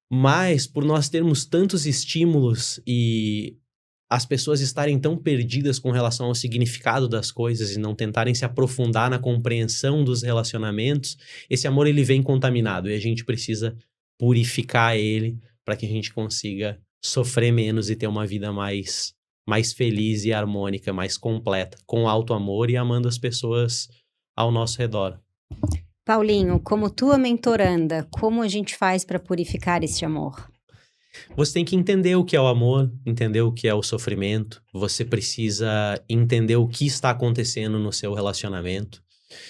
Mas, por nós termos tantos estímulos e as pessoas estarem tão perdidas com relação ao significado das coisas e não tentarem se aprofundar na compreensão dos relacionamentos, esse amor ele vem contaminado e a gente precisa purificar ele para que a gente consiga sofrer menos e ter uma vida mais feliz e harmônica, mais completa, com alto amor e amando as pessoas ao nosso redor. Paulinho, como tua mentoranda, como a gente faz para purificar esse amor? Você tem que entender o que é o amor, entender o que é o sofrimento. Você precisa entender o que está acontecendo no seu relacionamento.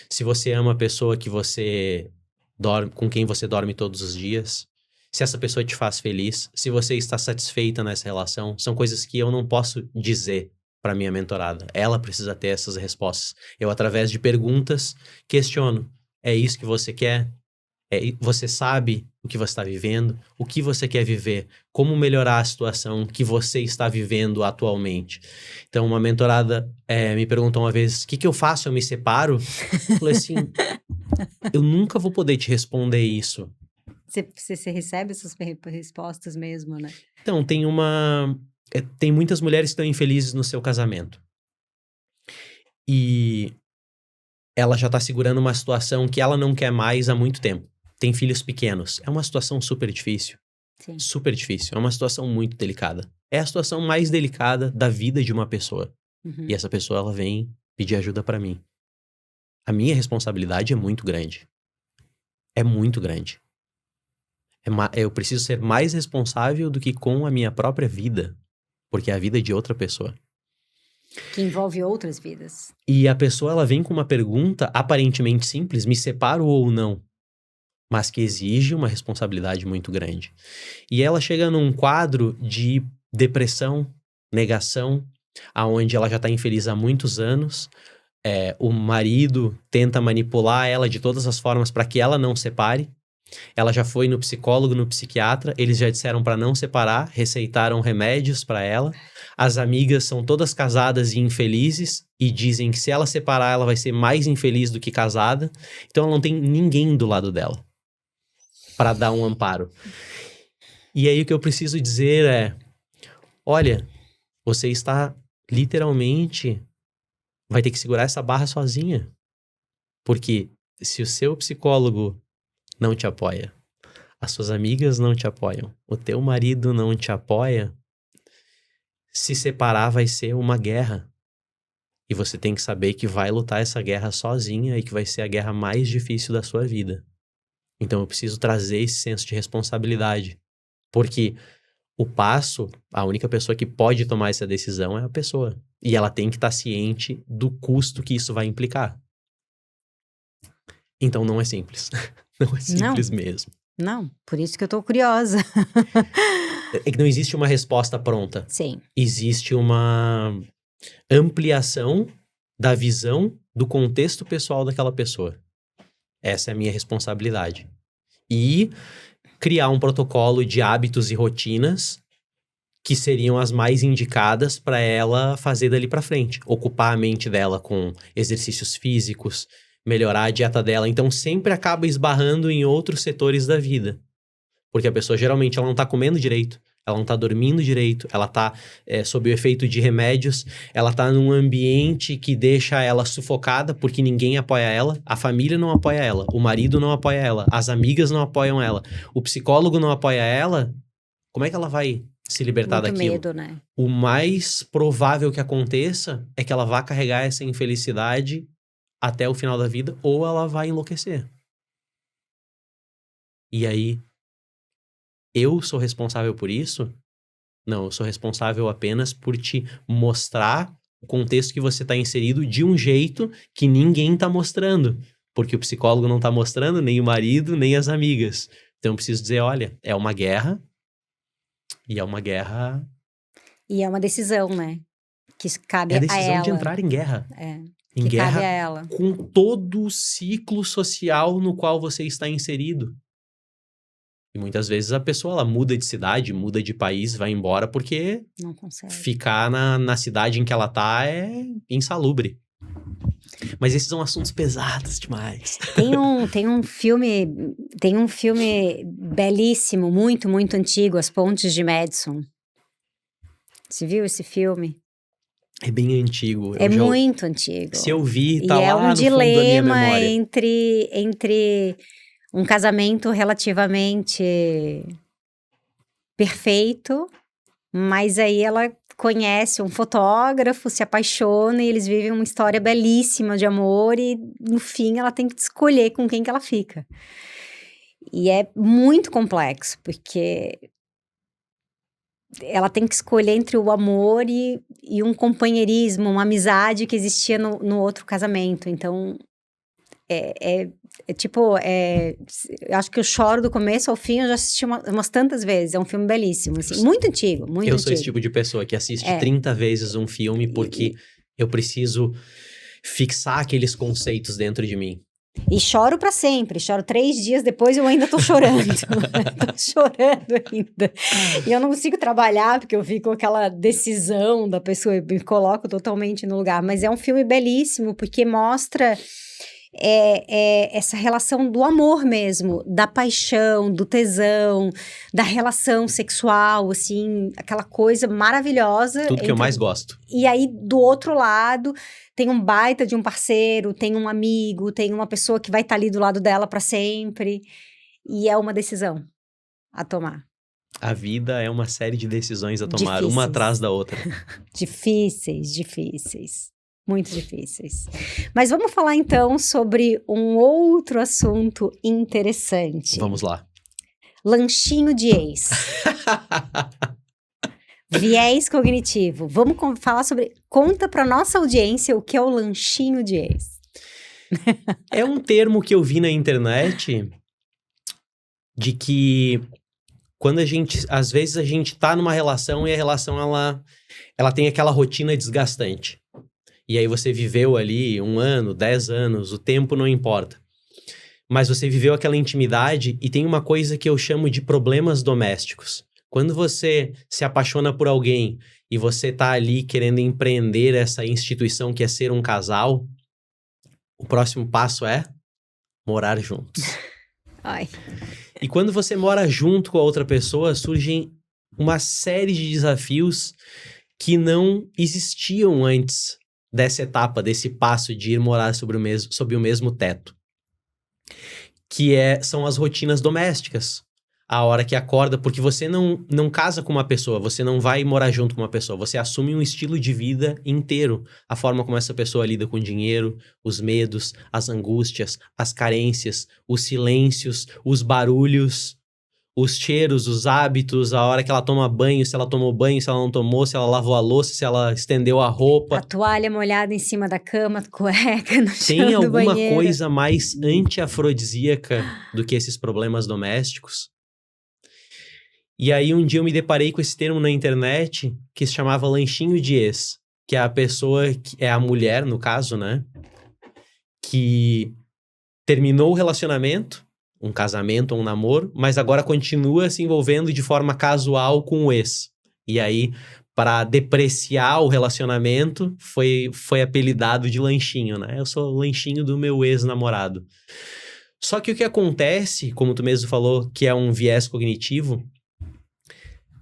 Se você ama a pessoa que você dorme, com quem você dorme todos os dias, se essa pessoa te faz feliz, se você está satisfeita nessa relação, são coisas que eu não posso dizer para minha mentorada. Ela precisa ter essas respostas. Eu, através de perguntas, questiono. É isso que você quer? Você sabe o que você está vivendo? O que você quer viver? Como melhorar a situação que você está vivendo atualmente? Então, uma mentorada me perguntou uma vez, o que eu faço? Eu me separo? Eu falei assim, eu nunca vou poder te responder isso. Você recebe essas respostas mesmo, né? Então, tem muitas mulheres que estão infelizes no seu casamento. E ela já tá segurando uma situação que ela não quer mais há muito tempo. Tem filhos pequenos. É uma situação super difícil. Sim. Super difícil. É uma situação muito delicada. É a situação mais delicada da vida de uma pessoa. Uhum. E essa pessoa, ela vem pedir ajuda pra mim. A minha responsabilidade é muito grande. É muito grande. Eu preciso ser mais responsável do que com a minha própria vida. Porque é a vida de outra pessoa. Que envolve outras vidas. E a pessoa, ela vem com uma pergunta aparentemente simples, me separo ou não? Mas que exige uma responsabilidade muito grande. E ela chega num quadro de depressão, negação, aonde ela já tá infeliz há muitos anos. O marido tenta manipular ela de todas as formas para que ela não separe. Ela já foi no psicólogo, no psiquiatra, eles já disseram para não separar, receitaram remédios para ela. As amigas são todas casadas e infelizes e dizem que se ela separar, ela vai ser mais infeliz do que casada. Então ela não tem ninguém do lado dela para dar um amparo. E aí o que eu preciso dizer é: olha, você está literalmente vai ter que segurar essa barra sozinha. Porque se o seu psicólogo não te apoia, as suas amigas não te apoiam, o teu marido não te apoia, se separar vai ser uma guerra. E você tem que saber que vai lutar essa guerra sozinha e que vai ser a guerra mais difícil da sua vida. Então eu preciso trazer esse senso de responsabilidade. Porque a única pessoa que pode tomar essa decisão é a pessoa. E ela tem que estar ciente do custo que isso vai implicar. Então não é simples. Não é simples mesmo. Não, por isso que eu tô curiosa. É que não existe uma resposta pronta. Sim. Existe uma ampliação da visão do contexto pessoal daquela pessoa. Essa é a minha responsabilidade. E criar um protocolo de hábitos e rotinas que seriam as mais indicadas para ela fazer dali para frente. Ocupar a mente dela com exercícios físicos, melhorar a dieta dela. Então sempre acaba esbarrando em outros setores da vida. Porque a pessoa geralmente ela não tá comendo direito, ela não tá dormindo direito, ela tá sob o efeito de remédios, ela tá num ambiente que deixa ela sufocada porque ninguém apoia ela, a família não apoia ela, o marido não apoia ela, as amigas não apoiam ela, o psicólogo não apoia ela. Como é que ela vai se libertar Muito daquilo? medo, né? O mais provável que aconteça é que ela vá carregar essa infelicidade até o final da vida, ou ela vai enlouquecer. E aí, eu sou responsável por isso? Não, eu sou responsável apenas por te mostrar o contexto que você está inserido de um jeito que ninguém está mostrando. Porque o psicólogo não está mostrando, nem o marido, nem as amigas. Então eu preciso dizer, olha, é uma guerra. E é uma guerra... E é uma decisão, né? Que cabe É a a decisão ela. de entrar em guerra. Em que guerra cabe a ela. com todo o ciclo social no qual você está inserido. E muitas vezes a pessoa ela muda de cidade, muda de país, vai embora porque não consegue. Ficar na cidade em que ela tá é insalubre. Mas esses são assuntos pesados demais. Tem um filme belíssimo, muito, muito antigo, As Pontes de Madison. Você viu esse filme? É bem antigo. Muito antigo. Se eu vi, tá e lá é no fundo da minha dilema memória. entre um casamento relativamente perfeito, mas aí ela conhece um fotógrafo, se apaixona e eles vivem uma história belíssima de amor e no fim ela tem que escolher com quem que ela fica. E é muito complexo, porque ela tem que escolher entre o amor e um companheirismo, uma amizade que existia no outro casamento. Então, eu acho que eu choro do começo ao fim, eu já assisti umas tantas vezes, é um filme belíssimo, assim, muito antigo, muito antigo. Eu sou esse tipo de pessoa que assiste 30 vezes um filme porque eu preciso fixar aqueles conceitos dentro de mim. E choro pra sempre, choro 3 dias depois eu ainda tô chorando, tô chorando ainda. E eu não consigo trabalhar porque eu fico com aquela decisão da pessoa, eu me coloco totalmente no lugar, mas é um filme belíssimo porque mostra é essa relação do amor mesmo, da paixão, do tesão, da relação sexual, assim, aquela coisa maravilhosa. Tudo que eu mais gosto. E aí, do outro lado, tem um baita de um parceiro, tem um amigo, tem uma pessoa que vai estar ali do lado dela para sempre. E é uma decisão a tomar. A vida é uma série de decisões a tomar, Difíceis. uma atrás da outra. Difíceis. Muito difíceis. Mas vamos falar então sobre um outro assunto interessante. Vamos lá. Lanchinho de ex. Viés cognitivo. Vamos falar sobre... Conta para nossa audiência o que é o lanchinho de ex. É um termo que eu vi na internet de que quando às vezes a gente tá numa relação e a relação ela tem aquela rotina desgastante. E aí você viveu ali 1 ano, 10 anos, o tempo não importa. Mas você viveu aquela intimidade e tem uma coisa que eu chamo de problemas domésticos. Quando você se apaixona por alguém e você tá ali querendo empreender essa instituição que é ser um casal, o próximo passo é morar juntos. Ai. E quando você mora junto com a outra pessoa, surgem uma série de desafios que não existiam antes dessa etapa, desse passo de ir morar sob o mesmo teto. Que são as rotinas domésticas. A hora que acorda, porque você não casa com uma pessoa, você não vai morar junto com uma pessoa, você assume um estilo de vida inteiro. A forma como essa pessoa lida com o dinheiro, os medos, as angústias, as carências, os silêncios, os barulhos, os cheiros, os hábitos, a hora que ela toma banho, se ela tomou banho, se ela não tomou, se ela lavou a louça, se ela estendeu a roupa. A toalha molhada em cima da cama, cueca no chão Tem do alguma banheiro. coisa mais anti-afrodisíaca do que esses problemas domésticos? E aí um dia eu me deparei com esse termo na internet que se chamava lanchinho de ex, que é a pessoa, que é a mulher, no caso, né? Que terminou o relacionamento, um casamento ou um namoro, mas agora continua se envolvendo de forma casual com o ex. E aí, para depreciar o relacionamento, foi apelidado de lanchinho, né? Eu sou o lanchinho do meu ex-namorado. Só que o que acontece, como tu mesmo falou, que é um viés cognitivo,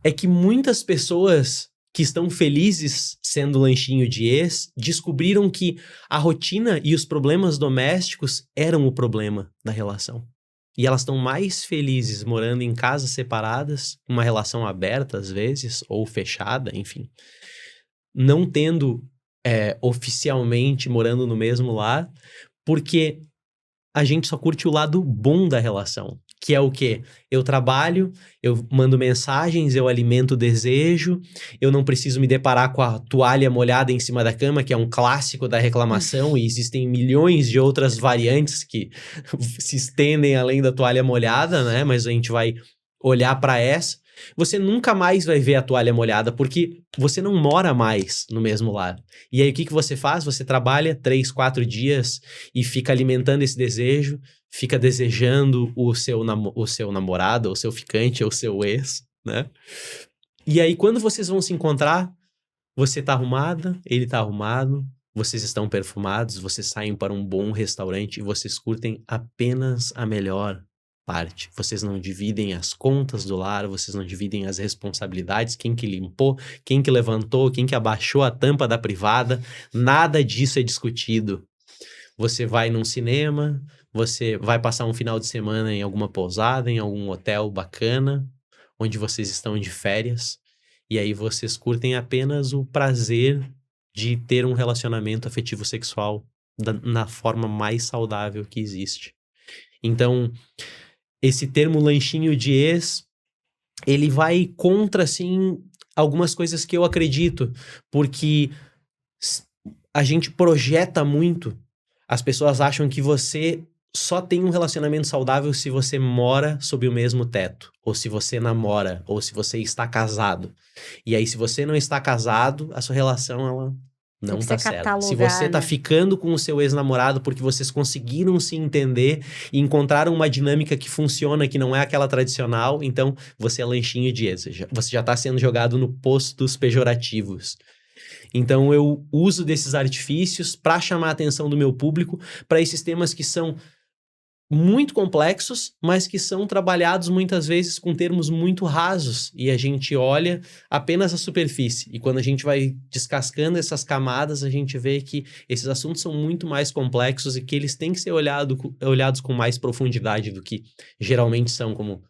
é que muitas pessoas que estão felizes sendo lanchinho de ex descobriram que a rotina e os problemas domésticos eram o problema da relação. E elas estão mais felizes morando em casas separadas, uma relação aberta às vezes, ou fechada, enfim. Não tendo oficialmente morando no mesmo lar, porque a gente só curte o lado bom da relação. Que é o quê? Eu trabalho, eu mando mensagens, eu alimento o desejo, eu não preciso me deparar com a toalha molhada em cima da cama, que é um clássico da reclamação, e existem milhões de outras variantes que se estendem além da toalha molhada, né? Mas a gente vai olhar para essa. Você nunca mais vai ver a toalha molhada, porque você não mora mais no mesmo lar. E aí o que você faz? Você trabalha 3, 4 dias e fica alimentando esse desejo, fica desejando o seu namorado, o seu ficante, ou o seu ex, né? E aí quando vocês vão se encontrar, você tá arrumada, ele tá arrumado, vocês estão perfumados, vocês saem para um bom restaurante e vocês curtem apenas a melhor parte. Vocês não dividem as contas do lar, vocês não dividem as responsabilidades, quem que limpou, quem que levantou, quem que abaixou a tampa da privada, nada disso é discutido. Você vai num cinema, você vai passar um final de semana em alguma pousada, em algum hotel bacana, onde vocês estão de férias, e aí vocês curtem apenas o prazer de ter um relacionamento afetivo sexual na forma mais saudável que existe. Então, esse termo lanchinho de ex, ele vai contra, assim, algumas coisas que eu acredito, porque a gente projeta muito. As pessoas acham que você só tem um relacionamento saudável se você mora sob o mesmo teto, ou se você namora, ou se você está casado. E aí, se você não está casado, a sua relação, ela não tá certa. Se você tá ficando com o seu ex-namorado porque vocês conseguiram se entender e encontraram uma dinâmica que funciona, que não é aquela tradicional, então você é lanchinho de ex. Você já tá sendo jogado no posto dos pejorativos. Então eu uso desses artifícios para chamar a atenção do meu público para esses temas que são muito complexos, mas que são trabalhados muitas vezes com termos muito rasos e a gente olha apenas a superfície. E quando a gente vai descascando essas camadas, a gente vê que esses assuntos são muito mais complexos e que eles têm que ser olhados com mais profundidade do que geralmente são, como,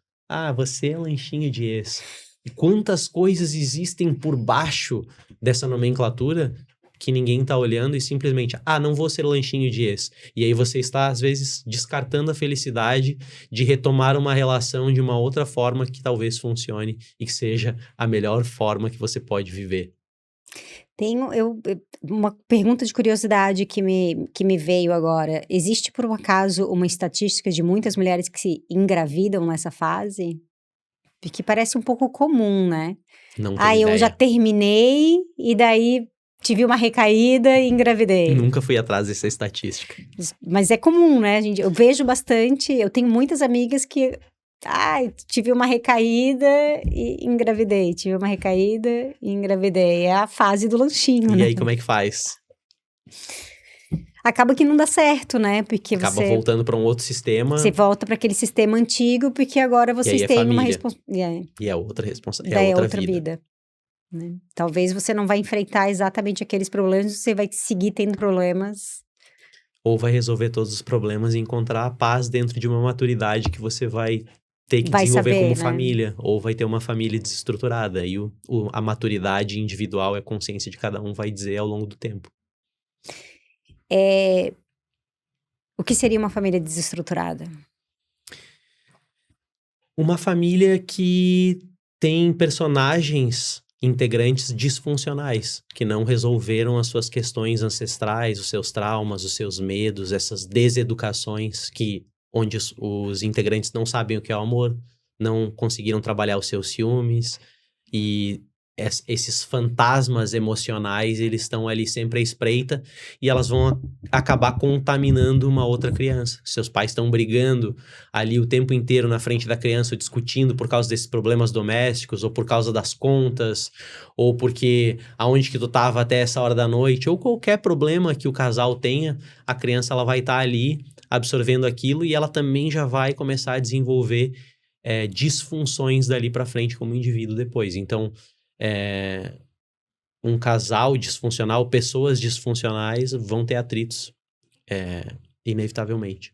você é lanchinho de ex. E quantas coisas existem por baixo dessa nomenclatura que ninguém tá olhando e simplesmente, não vou ser lanchinho de ex. E aí você está, às vezes, descartando a felicidade de retomar uma relação de uma outra forma que talvez funcione e que seja a melhor forma que você pode viver. Tenho uma pergunta de curiosidade que me veio agora. Existe, por um acaso, uma estatística de muitas mulheres que se engravidam nessa fase? Porque parece um pouco comum, né? Não tenho eu já ideia. terminei e daí tive uma recaída e engravidei. Nunca fui atrás dessa estatística. Mas é comum, né, gente? Eu vejo bastante, eu tenho muitas amigas que... tive uma recaída e engravidei. Tive uma recaída e engravidei. É a fase do lanchinho, E né? aí, como é que faz? Acaba que não dá certo, né? Porque Acaba voltando para um outro sistema. Você volta para aquele sistema antigo, porque agora vocês têm uma responsabilidade. E é outra responsabilidade. É outra vida. Né? Talvez você não vai enfrentar exatamente aqueles problemas, você vai seguir tendo problemas. Ou vai resolver todos os problemas e encontrar a paz dentro de uma maturidade que você vai ter que desenvolver como família. Ou vai ter uma família desestruturada. E a maturidade individual e a consciência de cada um vai dizer ao longo do tempo. O que seria uma família desestruturada? Uma família que tem personagens integrantes disfuncionais, que não resolveram as suas questões ancestrais, os seus traumas, os seus medos, essas deseducações onde os integrantes não sabem o que é o amor, não conseguiram trabalhar os seus ciúmes e esses fantasmas emocionais, eles estão ali sempre à espreita e elas vão acabar contaminando uma outra criança. Seus pais estão brigando ali o tempo inteiro na frente da criança, discutindo por causa desses problemas domésticos, ou por causa das contas, ou porque aonde que tu tava até essa hora da noite, ou qualquer problema que o casal tenha, a criança ela vai estar ali absorvendo aquilo e ela também já vai começar a desenvolver disfunções dali para frente como indivíduo depois. Então, um casal disfuncional, pessoas disfuncionais vão ter atritos, inevitavelmente.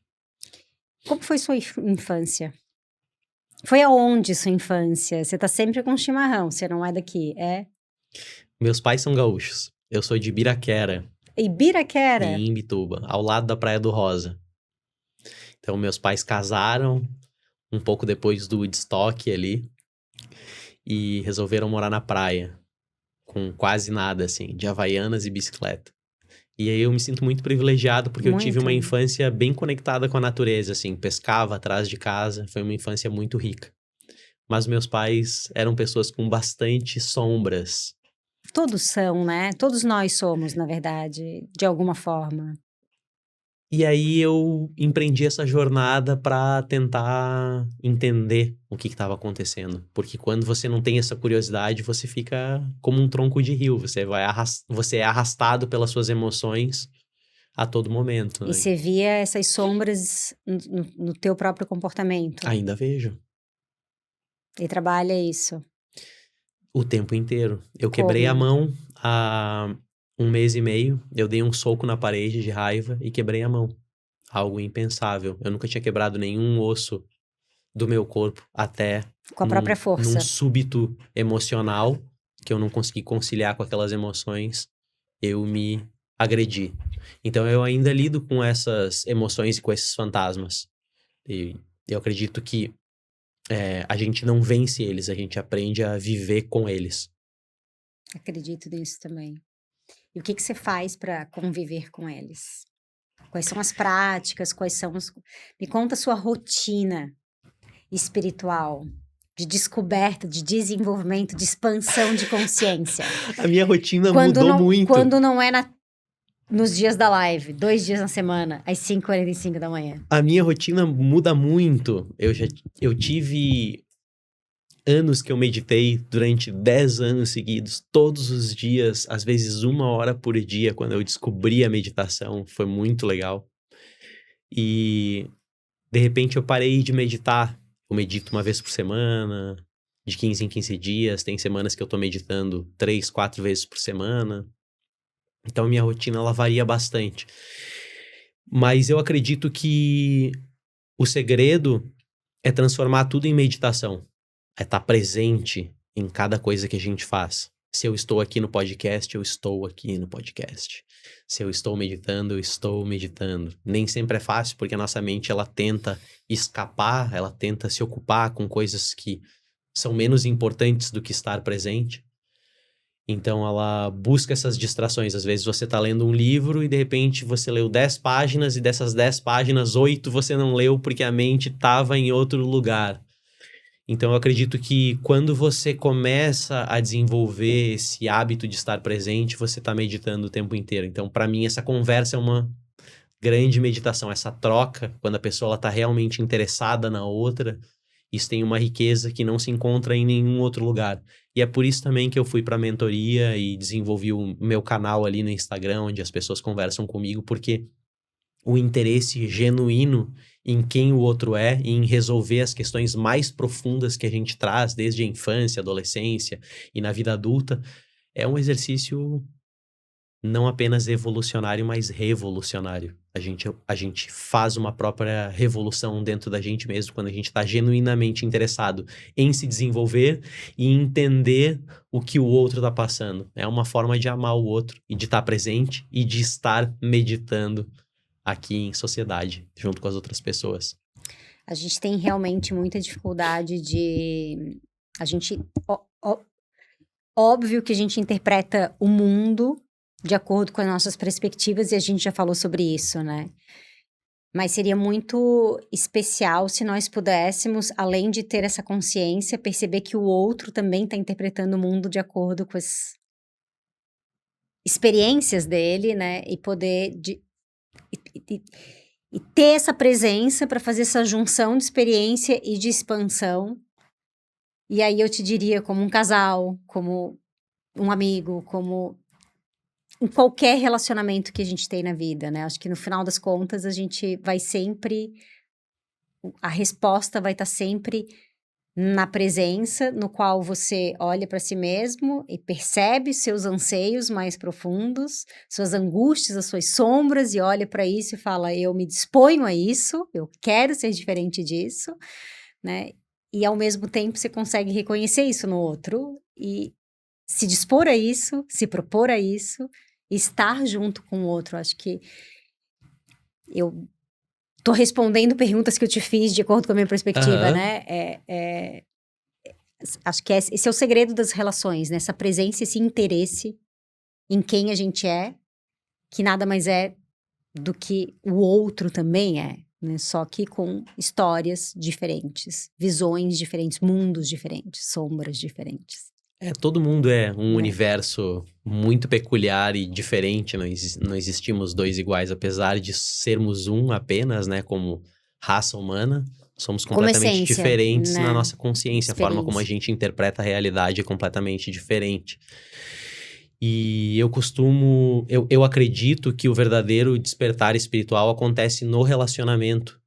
Como foi sua infância? Foi aonde sua infância? Você tá sempre com chimarrão, você não é daqui, é? Meus pais são gaúchos. Eu sou de Ibiraquera. Ibiraquera? Em Imbituba, ao lado da Praia do Rosa. Então, meus pais casaram um pouco depois do Woodstock ali e resolveram morar na praia, com quase nada, assim, de havaianas e bicicleta. E aí eu me sinto muito privilegiado, porque eu tive uma infância bem conectada com a natureza, assim, pescava atrás de casa, foi uma infância muito rica. Mas meus pais eram pessoas com bastante sombras. Todos são, né? Todos nós somos, na verdade, de alguma forma. E aí eu empreendi essa jornada para tentar entender o que estava acontecendo. Porque quando você não tem essa curiosidade, você fica como um tronco de rio. Você é arrastado pelas suas emoções a todo momento. Né? E você via essas sombras no teu próprio comportamento? Ainda vejo. E trabalha isso? O tempo inteiro. Eu quebrei a mão há 1 mês e meio, eu dei um soco na parede de raiva e quebrei a mão. Algo impensável. Eu nunca tinha quebrado nenhum osso do meu corpo até... Com a própria força. Num súbito emocional, que eu não consegui conciliar com aquelas emoções, eu me agredi. Então eu ainda lido com essas emoções e com esses fantasmas. E eu acredito que a gente não vence eles, a gente aprende a viver com eles. Acredito nisso também. E o que você faz para conviver com eles? Quais são as práticas? Me conta a sua rotina espiritual, de descoberta, de desenvolvimento, de expansão de consciência. A minha rotina mudou muito. Quando não é nos dias da live, 2 dias na semana, às 5h45 da manhã. A minha rotina muda muito. Eu tive anos que eu meditei durante 10 anos seguidos, todos os dias, às vezes 1 hora por dia, quando eu descobri a meditação, foi muito legal. E de repente eu parei de meditar. Eu medito 1 vez por semana, de 15 em 15 dias. Tem semanas que eu tô meditando 3, 4 vezes por semana. Então minha rotina ela varia bastante. Mas eu acredito que o segredo é transformar tudo em meditação. É estar presente em cada coisa que a gente faz. Se eu estou aqui no podcast, eu estou aqui no podcast. Se eu estou meditando, eu estou meditando. Nem sempre é fácil, porque a nossa mente ela tenta escapar, ela tenta se ocupar com coisas que são menos importantes do que estar presente. Então ela busca essas distrações. Às vezes você está lendo um livro e de repente você leu 10 páginas e dessas 10 páginas, 8 você não leu porque a mente estava em outro lugar. Então eu acredito que quando você começa a desenvolver esse hábito de estar presente, você está meditando o tempo inteiro. Então para mim essa conversa é uma grande meditação. Essa troca, quando a pessoa está realmente interessada na outra, isso tem uma riqueza que não se encontra em nenhum outro lugar. E é por isso também que eu fui para a mentoria e desenvolvi o meu canal ali no Instagram, onde as pessoas conversam comigo, porque o interesse genuíno em quem o outro é e em resolver as questões mais profundas que a gente traz desde a infância, adolescência e na vida adulta, é um exercício não apenas evolucionário, mas revolucionário. A gente faz uma própria revolução dentro da gente mesmo quando a gente está genuinamente interessado em se desenvolver e entender o que o outro está passando. É uma forma de amar o outro e de estar presente e de estar meditando aqui em sociedade, junto com as outras pessoas. A gente tem realmente muita dificuldade de... A gente... Óbvio que a gente interpreta o mundo de acordo com as nossas perspectivas, e a gente já falou sobre isso, né? Mas seria muito especial se nós pudéssemos, além de ter essa consciência, perceber que o outro também está interpretando o mundo de acordo com as experiências dele, né? E poder... E ter essa presença para fazer essa junção de experiência e de expansão. E aí eu te diria, como um casal, como um amigo, como... em qualquer relacionamento que a gente tem na vida, né? Acho que no final das contas a gente vai sempre... A resposta vai estar sempre na presença, no qual você olha para si mesmo e percebe seus anseios mais profundos, suas angústias, as suas sombras, e olha para isso e fala, eu me disponho a isso, eu quero ser diferente disso, né? E ao mesmo tempo você consegue reconhecer isso no outro e se dispor a isso, se propor a isso, estar junto com o outro. Acho que eu tô respondendo perguntas que eu te fiz de acordo com a minha perspectiva, né? Acho que esse é o segredo das relações, né? Essa presença, esse interesse em quem a gente é, que nada mais é do que o outro também é, né? Só que com histórias diferentes, visões diferentes, mundos diferentes, sombras diferentes. Todo mundo é um universo muito peculiar e diferente, não existimos dois iguais, apesar de sermos um apenas, né, como raça humana, somos completamente essência, diferentes né? na nossa consciência, a forma como a gente interpreta a realidade é completamente diferente. E eu acredito que o verdadeiro despertar espiritual acontece no relacionamento,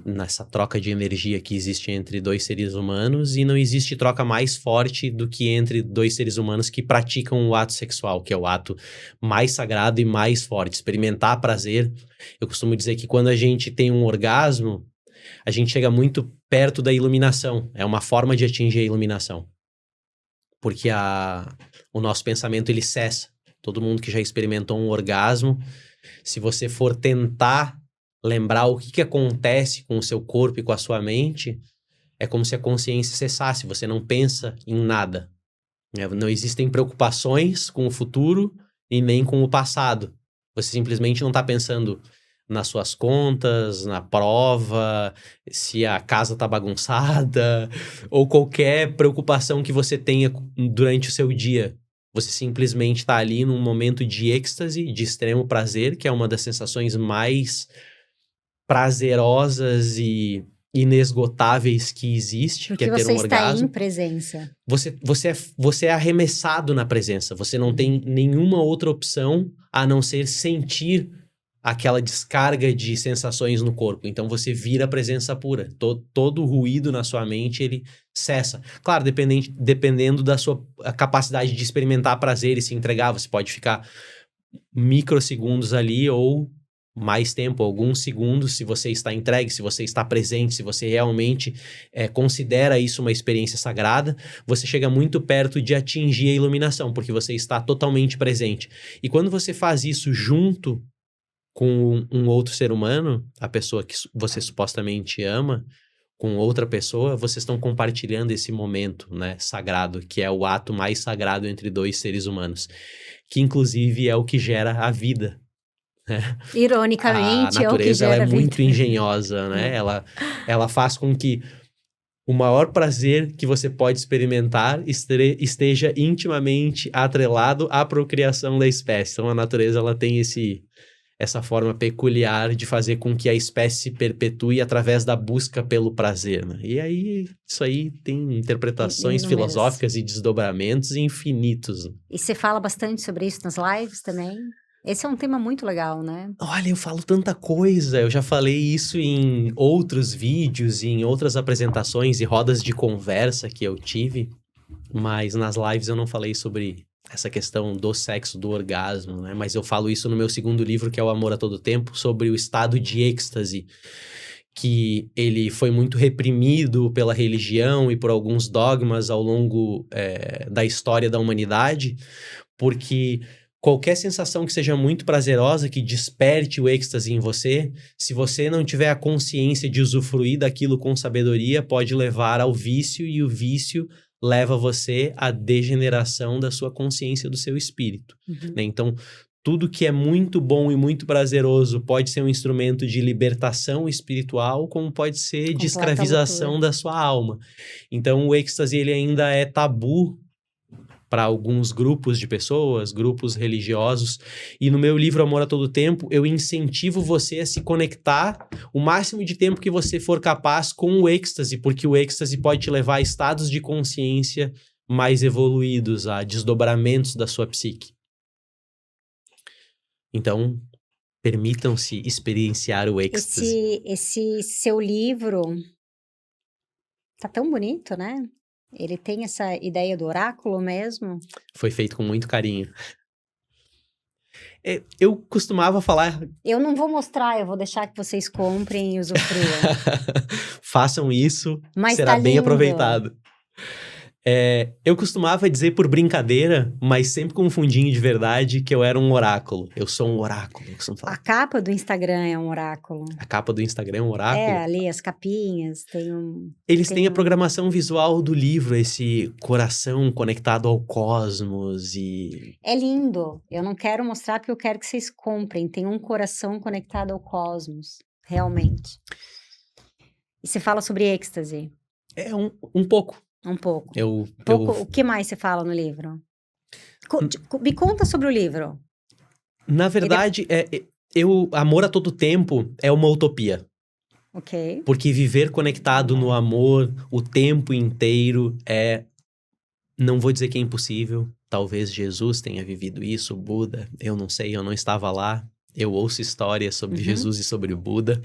nessa troca de energia que existe entre dois seres humanos, e não existe troca mais forte do que entre dois seres humanos que praticam o ato sexual, que é o ato mais sagrado e mais forte. Experimentar prazer. Eu costumo dizer que quando a gente tem um orgasmo, a gente chega muito perto da iluminação. É uma forma de atingir a iluminação. Porque o nosso pensamento, ele cessa. Todo mundo que já experimentou um orgasmo, se você for tentar lembrar o que acontece com o seu corpo e com a sua mente, é como se a consciência cessasse, você não pensa em nada. Não existem preocupações com o futuro e nem com o passado. Você simplesmente não está pensando nas suas contas, na prova, se a casa está bagunçada, ou qualquer preocupação que você tenha durante o seu dia. Você simplesmente está ali num momento de êxtase, de extremo prazer, que é uma das sensações mais prazerosas e inesgotáveis que existe, Porque que é ter você um está orgasmo. em presença. Você é arremessado na presença. Você não tem nenhuma outra opção a não ser sentir aquela descarga de sensações no corpo. Então você vira presença pura. Todo o ruído na sua mente, ele cessa. Claro, dependendo da sua capacidade de experimentar prazer e se entregar, você pode ficar microsegundos ali ou mais tempo, alguns segundos, se você está entregue, se você está presente, se você realmente considera isso uma experiência sagrada, você chega muito perto de atingir a iluminação, porque você está totalmente presente. E quando você faz isso junto com um outro ser humano, a pessoa que você supostamente ama, com outra pessoa, vocês estão compartilhando esse momento, né, sagrado, que é o ato mais sagrado entre dois seres humanos, que inclusive é o que gera a vida. A Ironicamente, é o que natureza, ela gera é vida. muito engenhosa, né? Ela faz com que o maior prazer que você pode experimentar esteja intimamente atrelado à procriação da espécie. Então, a natureza, ela tem essa forma peculiar de fazer com que a espécie se perpetue através da busca pelo prazer, né? E aí, isso aí tem interpretações Inúmeras. filosóficas e desdobramentos infinitos. E você fala bastante sobre isso nas lives também? Esse é um tema muito legal, né? Olha, eu falo tanta coisa, eu já falei isso em outros vídeos, em outras apresentações e rodas de conversa que eu tive, mas nas lives eu não falei sobre essa questão do sexo, do orgasmo, né? Mas eu falo isso no meu segundo livro, que é O Amor a Todo Tempo, sobre o estado de êxtase, que ele foi muito reprimido pela religião e por alguns dogmas ao longo da história da humanidade, porque qualquer sensação que seja muito prazerosa, que desperte o êxtase em você, se você não tiver a consciência de usufruir daquilo com sabedoria, pode levar ao vício, e o vício leva você à degeneração da sua consciência, do seu espírito. Né? Então, tudo que é muito bom e muito prazeroso pode ser um instrumento de libertação espiritual, como pode ser de escravização da sua alma. Então, o êxtase, ele ainda é tabu para alguns grupos de pessoas, grupos religiosos. E no meu livro Amor a Todo Tempo, eu incentivo você a se conectar o máximo de tempo que você for capaz com o êxtase, porque o êxtase pode te levar a estados de consciência mais evoluídos, a desdobramentos da sua psique. Então, permitam-se experienciar o êxtase. Esse seu livro tá tão bonito, né? Ele tem essa ideia do oráculo mesmo? Foi feito com muito carinho. Eu costumava falar... Eu não vou mostrar, eu vou deixar que vocês comprem e usufruam. Façam isso, Mas será tá bem lindo. aproveitado. Eu costumava dizer por brincadeira, mas sempre com um fundinho de verdade, que eu era um oráculo. Eu sou um oráculo, eu costumo falar. A capa do Instagram é um oráculo. A capa do Instagram é um oráculo? Ali as capinhas, Eles têm a programação visual do livro, esse coração conectado ao cosmos e... É lindo. Eu não quero mostrar porque eu quero que vocês comprem. Tem um coração conectado ao cosmos, realmente. E você fala sobre êxtase? Um pouco. Um pouco. O que mais você fala no livro? Me conta sobre o livro. Na verdade, Amor a Todo Tempo é uma utopia. Ok. Porque viver conectado no amor o tempo inteiro não vou dizer que é impossível. Talvez Jesus tenha vivido isso, Buda. Eu não sei, eu não estava lá. Eu ouço histórias sobre Jesus e sobre o Buda.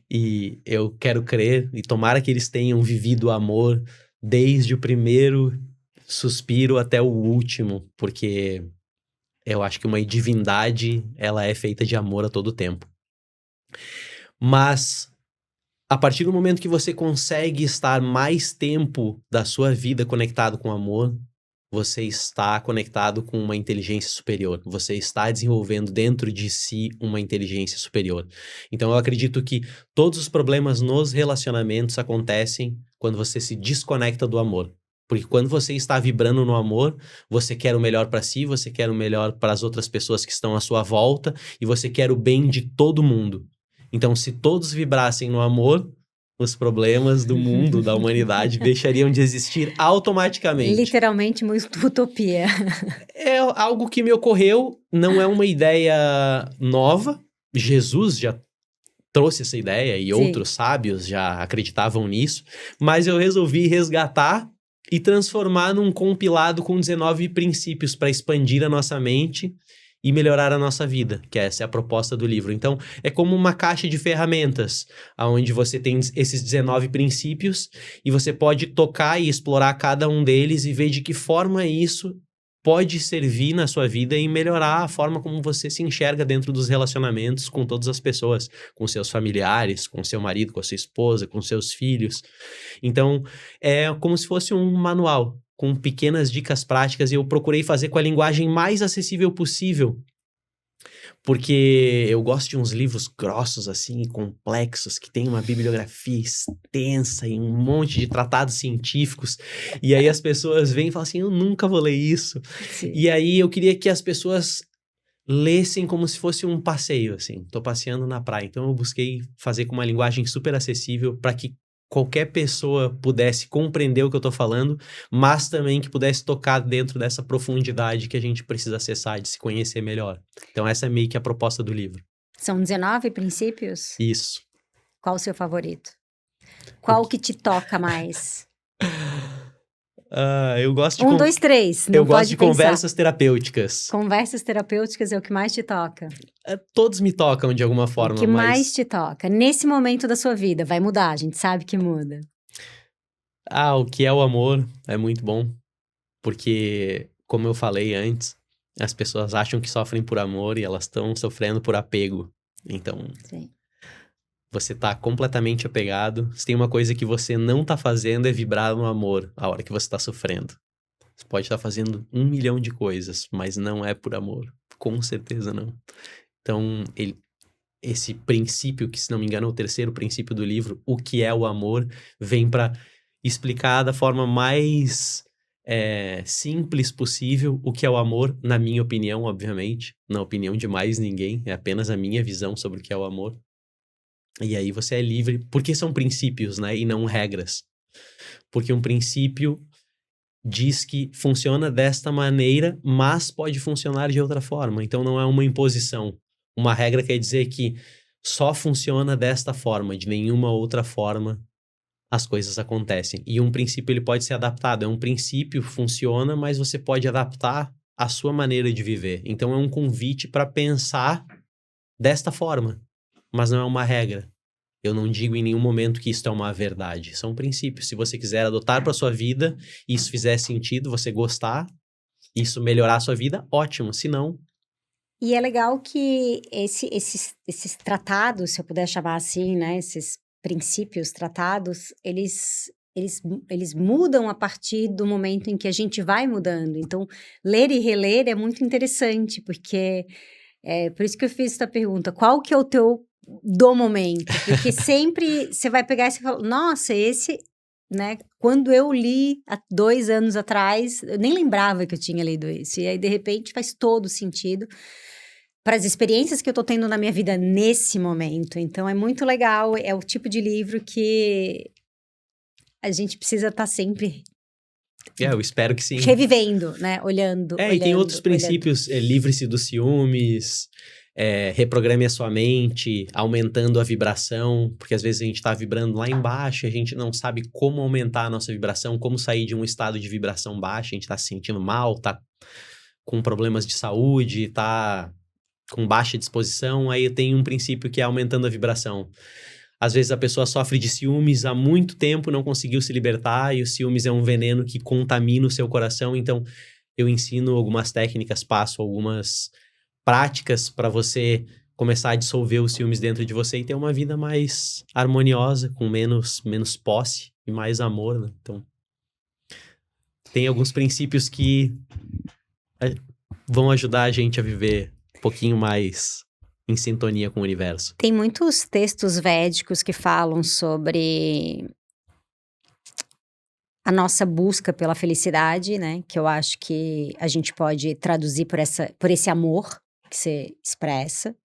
E eu quero crer, e tomara que eles tenham vivido o amor desde o primeiro suspiro até o último, porque eu acho que uma divindade, ela é feita de amor a todo tempo. Mas, a partir do momento que você consegue estar mais tempo da sua vida conectado com amor, você está conectado com uma inteligência superior. Você está desenvolvendo dentro de si uma inteligência superior. Então, eu acredito que todos os problemas nos relacionamentos acontecem quando você se desconecta do amor. Porque quando você está vibrando no amor, você quer o melhor para si, você quer o melhor para as outras pessoas que estão à sua volta e você quer o bem de todo mundo. Então, se todos vibrassem no amor, os problemas do mundo, da humanidade, deixariam de existir automaticamente. Literalmente uma utopia. É algo que me ocorreu, não é uma ideia nova. Jesus já trouxe essa ideia e Sim. outros sábios já acreditavam nisso, mas eu resolvi resgatar e transformar num compilado com 19 princípios para expandir a nossa mente e melhorar a nossa vida, que essa é a proposta do livro. Então, é como uma caixa de ferramentas, onde você tem esses 19 princípios e você pode tocar e explorar cada um deles e ver de que forma isso pode servir na sua vida e melhorar a forma como você se enxerga dentro dos relacionamentos com todas as pessoas, com seus familiares, com seu marido, com a sua esposa, com seus filhos. Então, é como se fosse um manual com pequenas dicas práticas e eu procurei fazer com a linguagem mais acessível possível, porque eu gosto de uns livros grossos assim, complexos, que tem uma bibliografia extensa e um monte de tratados científicos, e aí as pessoas vêm e falam assim, eu nunca vou ler isso. Sim. E aí eu queria que as pessoas lessem como se fosse um passeio, assim, tô passeando na praia. Então eu busquei fazer com uma linguagem super acessível para que qualquer pessoa pudesse compreender o que eu tô falando, mas também que pudesse tocar dentro dessa profundidade que a gente precisa acessar, de se conhecer melhor. Então essa é meio que a proposta do livro. São 19 princípios? Isso. Qual o seu favorito? Qual que te toca mais? Eu gosto de... 1, 2, 3. Não eu gosto pode de pensar. conversas terapêuticas. Conversas terapêuticas é o que mais te toca. Todos me tocam de alguma forma, O que mas... mais te toca? Nesse momento da sua vida, vai mudar, a gente sabe que muda. O que é o amor é muito bom, porque, como eu falei antes, as pessoas acham que sofrem por amor e elas estão sofrendo por apego. Então, Sim. você tá completamente apegado. Se tem uma coisa que você não tá fazendo é vibrar no amor, a hora que você tá sofrendo. Você pode estar fazendo 1 milhão de coisas, mas não é por amor. Com certeza não. Então, esse princípio, que se não me engano é o terceiro princípio do livro, o que é o amor, vem para explicar da forma mais simples possível o que é o amor, na minha opinião, obviamente. Na opinião de mais ninguém, é apenas a minha visão sobre o que é o amor. E aí você é livre, porque são princípios, né, e não regras. Porque um princípio diz que funciona desta maneira, mas pode funcionar de outra forma. Então não é uma imposição. Uma regra quer dizer que só funciona desta forma, de nenhuma outra forma as coisas acontecem. E um princípio ele pode ser adaptado. É um princípio, funciona, mas você pode adaptar a sua maneira de viver. Então é um convite para pensar desta forma, mas não é uma regra. Eu não digo em nenhum momento que isto é uma verdade. São princípios. Se você quiser adotar para sua vida, e isso fizer sentido, você gostar, isso melhorar a sua vida, ótimo. Se não... E é legal que esses tratados, se eu puder chamar assim, né? Esses princípios, tratados, eles mudam a partir do momento em que a gente vai mudando. Então, ler e reler é muito interessante, porque... por isso que eu fiz essa pergunta. Qual que é o teu do momento? Porque sempre você vai pegar e você fala, nossa, esse... né? Quando eu li há 2 anos atrás, eu nem lembrava que eu tinha lido isso. E aí, de repente, faz todo sentido para as experiências que eu tô tendo na minha vida nesse momento. Então, é muito legal. É o tipo de livro que a gente precisa estar sempre eu espero que sim. revivendo, né? Olhando. E tem outros princípios, livre-se dos ciúmes, reprograme a sua mente, aumentando a vibração, porque às vezes a gente tá vibrando lá embaixo e a gente não sabe como aumentar a nossa vibração, como sair de um estado de vibração baixa, a gente tá se sentindo mal, tá com problemas de saúde, tá com baixa disposição, aí tem um princípio que é aumentando a vibração. Às vezes a pessoa sofre de ciúmes há muito tempo, não conseguiu se libertar, e o ciúmes é um veneno que contamina o seu coração, então eu ensino algumas técnicas, passo algumas práticas para você começar a dissolver os ciúmes dentro de você e ter uma vida mais harmoniosa, com menos posse e mais amor, né? Então, tem alguns princípios que vão ajudar a gente a viver um pouquinho mais em sintonia com o universo. Tem muitos textos védicos que falam sobre a nossa busca pela felicidade, né? Que eu acho que a gente pode traduzir por esse amor que você expressa,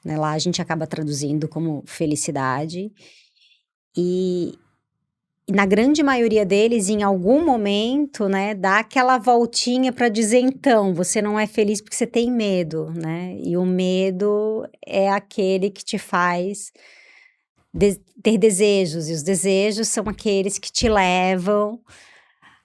né? Lá a gente acaba traduzindo como felicidade. E na grande maioria deles, em algum momento, né, dá aquela voltinha para dizer, então, você não é feliz porque você tem medo, né? E o medo é aquele que te faz ter desejos, e os desejos são aqueles que te levam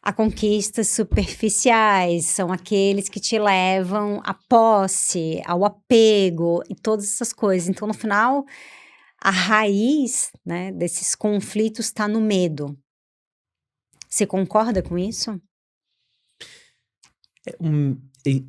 a conquistas superficiais, são aqueles que te levam à posse, ao apego e todas essas coisas. Então, no final, a raiz, né, desses conflitos está no medo. Você concorda com isso?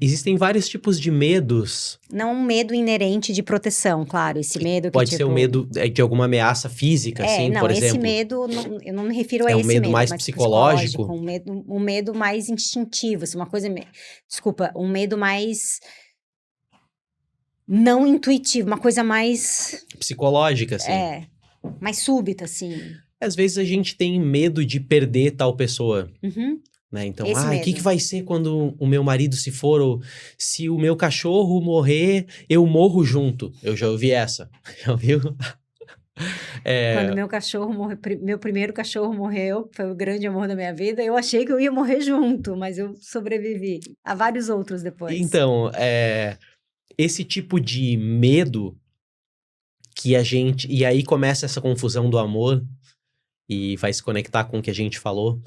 Existem vários tipos de medos. Não um medo inerente de proteção, claro. Esse medo que Pode ser um medo de alguma ameaça física, assim, não, por esse exemplo. medo, eu não me refiro a É um esse medo medo, mais mas psicológico? um medo mais instintivo, assim, uma coisa, desculpa, um medo mais não intuitivo, uma coisa mais, Psicológica, assim. mais súbita, assim. Às vezes a gente tem medo de perder tal pessoa, Uhum. né? Então, Esse o que medo. vai ser quando o meu marido se for? Ou se o meu cachorro morrer, eu morro junto. Eu já ouvi essa. Já ouviu? Quando meu cachorro morreu, meu primeiro cachorro morreu, foi o grande amor da minha vida, eu achei que eu ia morrer junto, mas eu sobrevivi. Há vários outros depois. Então, esse tipo de medo que a gente... E aí começa essa confusão do amor e vai se conectar com o que a gente falou.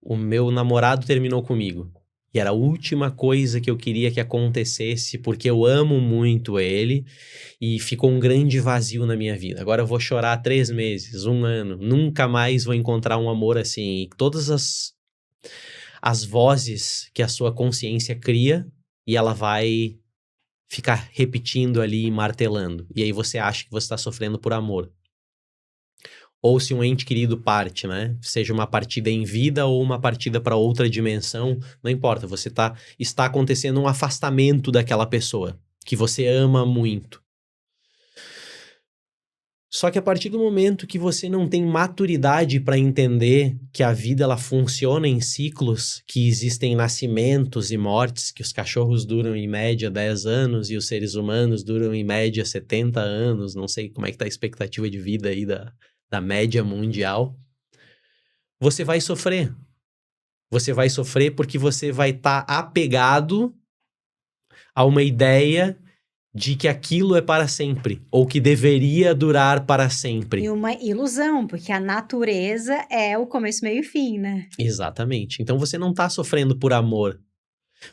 O meu namorado terminou comigo. E era a última coisa que eu queria que acontecesse, porque eu amo muito ele e ficou um grande vazio na minha vida. Agora eu vou chorar 3 meses, 1 ano, nunca mais vou encontrar um amor assim. E todas as vozes que a sua consciência cria e ela vai ficar repetindo ali, martelando. E aí você acha que você está sofrendo por amor. Ou se um ente querido parte, né? Seja uma partida em vida ou uma partida para outra dimensão, não importa. Está acontecendo um afastamento daquela pessoa que você ama muito. Só que a partir do momento que você não tem maturidade para entender que a vida ela funciona em ciclos, que existem nascimentos e mortes, que os cachorros duram em média 10 anos e os seres humanos duram em média 70 anos, não sei como é que tá a expectativa de vida aí da média mundial, você vai sofrer. Você vai sofrer porque você vai estar apegado a uma ideia de que aquilo é para sempre, ou que deveria durar para sempre. E uma ilusão, porque a natureza é o começo, meio e fim, né? Exatamente. Então você não está sofrendo por amor.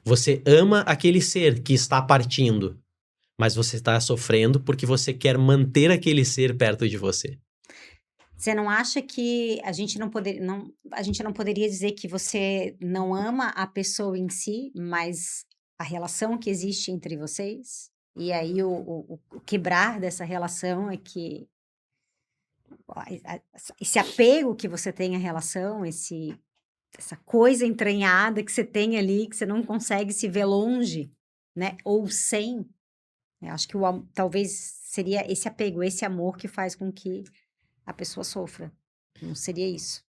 Você ama aquele ser que está partindo, mas você está sofrendo porque você quer manter aquele ser perto de você. Você não acha que a gente não poderia dizer que você não ama a pessoa em si, mas a relação que existe entre vocês? E aí o quebrar dessa relação é que esse apego que você tem à relação, essa coisa entranhada que você tem ali, que você não consegue se ver longe, né? Ou sem. Eu acho que talvez seria esse apego, esse amor que faz com que a pessoa sofra. Não seria isso?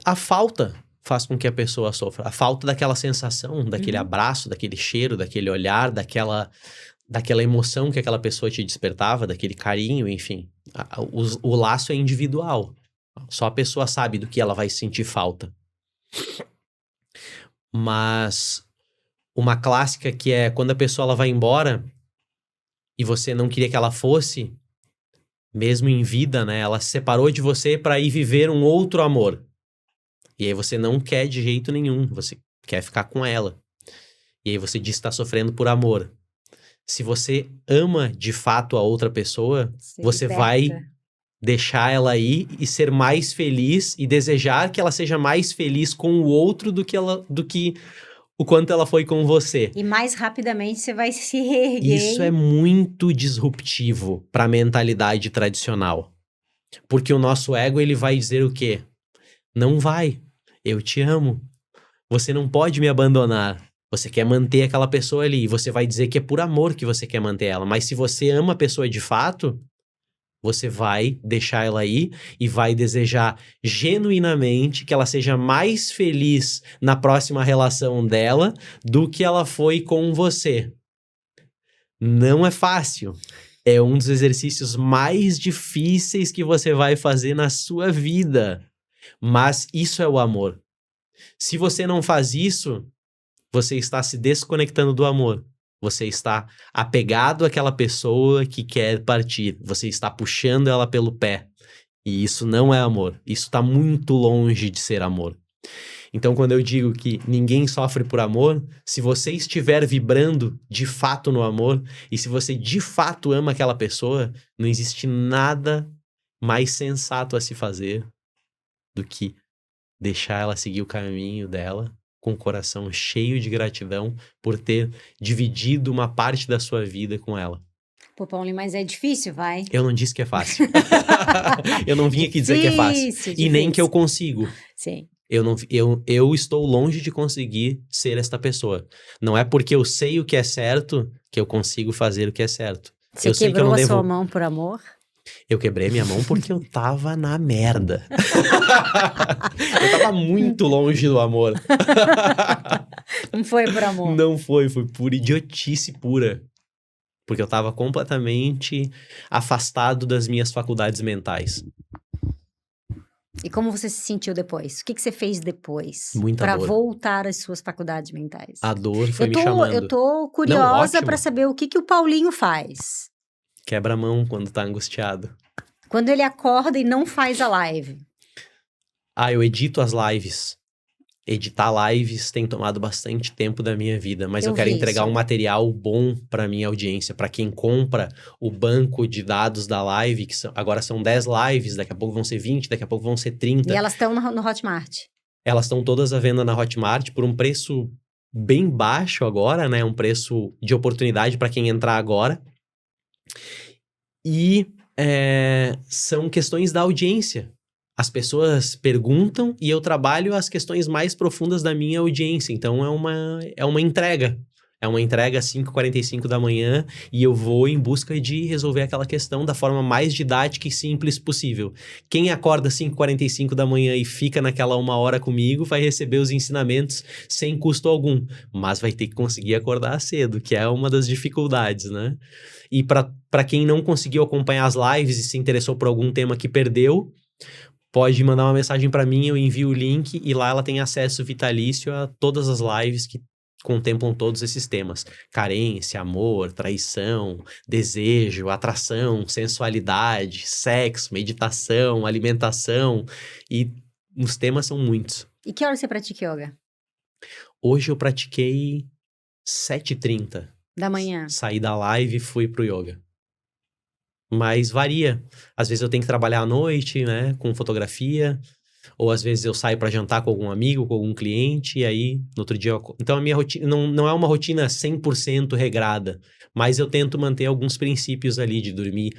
A falta faz com que a pessoa sofra. A falta daquela sensação, daquele abraço, daquele cheiro, daquele olhar, daquela emoção que aquela pessoa te despertava, daquele carinho, enfim. O laço é individual. Só a pessoa sabe do que ela vai sentir falta. Mas uma clássica que é quando a pessoa ela vai embora e você não queria que ela fosse, mesmo em vida, né? Ela se separou de você para ir viver um outro amor. E aí você não quer de jeito nenhum, você quer ficar com ela. E aí você diz que está sofrendo por amor. Se você ama de fato a outra pessoa, você vai deixar ela ir e ser mais feliz e desejar que ela seja mais feliz com o outro do que o quanto ela foi com você. E mais rapidamente você vai se reerguer. Isso é muito disruptivo para a mentalidade tradicional. Porque o nosso ego, ele vai dizer o quê? Não vai. Eu te amo. Você não pode me abandonar. Você quer manter aquela pessoa ali. E você vai dizer que é por amor que você quer manter ela. Mas se você ama a pessoa de fato, você vai deixar ela aí e vai desejar genuinamente que ela seja mais feliz na próxima relação dela do que ela foi com você. Não é fácil. É um dos exercícios mais difíceis que você vai fazer na sua vida. Mas isso é o amor. Se você não faz isso, você está se desconectando do amor. Você está apegado àquela pessoa que quer partir. Você está puxando ela pelo pé. E isso não é amor. Isso está muito longe de ser amor. Então, quando eu digo que ninguém sofre por amor, se você estiver vibrando de fato no amor, e se você de fato ama aquela pessoa, não existe nada mais sensato a se fazer do que deixar ela seguir o caminho dela, com o coração cheio de gratidão por ter dividido uma parte da sua vida com ela. Pô, Paulinho, mas é difícil, vai. Eu não disse que é fácil. Eu não vim aqui dizer que é fácil. E nem que eu consigo. Sim. Eu estou longe de conseguir ser esta pessoa. Não é porque eu sei o que é certo que eu consigo fazer o que é certo. Você eu sei que eu quebrou não a devo... sua mão por amor? Eu quebrei minha mão porque eu tava na merda. Eu tava muito longe do amor. Não foi por amor? Não foi por idiotice pura. Porque eu tava completamente afastado das minhas faculdades mentais. E como você se sentiu depois? O que você fez depois? Muita pra dor. voltar às suas faculdades mentais? A dor foi me chamando. Eu tô curiosa ótimo. pra saber o que o Paulinho faz. Quebra a mão quando tá angustiado. Quando ele acorda e não faz a live. Eu edito as lives. Editar lives tem tomado bastante tempo da minha vida, mas eu quero entregar um material bom pra minha audiência, pra quem compra o banco de dados da live, que agora são 10 lives, daqui a pouco vão ser 20, daqui a pouco vão ser 30. E elas estão no Hotmart? Elas estão todas à venda na Hotmart por um preço bem baixo agora, né? Um preço de oportunidade pra quem entrar agora. E são questões da audiência. As pessoas perguntam e eu trabalho as questões mais profundas da minha audiência. Então, é uma entrega. É uma entrega às 5h45 da manhã e eu vou em busca de resolver aquela questão da forma mais didática e simples possível. Quem acorda às 5h45 da manhã e fica naquela 1 hora comigo vai receber os ensinamentos sem custo algum. Mas vai ter que conseguir acordar cedo, que é uma das dificuldades, né? E para quem não conseguiu acompanhar as lives e se interessou por algum tema que perdeu, pode mandar uma mensagem para mim, eu envio o link e lá ela tem acesso vitalício a todas as lives que contemplam todos esses temas. Carência, amor, traição, desejo, atração, sensualidade, sexo, meditação, alimentação. E os temas são muitos. E que hora você pratica yoga? Hoje eu pratiquei 7h30. Da manhã? Saí da live e fui pro yoga. Mas varia. Às vezes eu tenho que trabalhar à noite, né, com fotografia. Ou às vezes eu saio para jantar com algum amigo, com algum cliente. E aí, no outro dia... Então a minha rotina não é uma rotina 100% regrada. Mas eu tento manter alguns princípios ali de dormir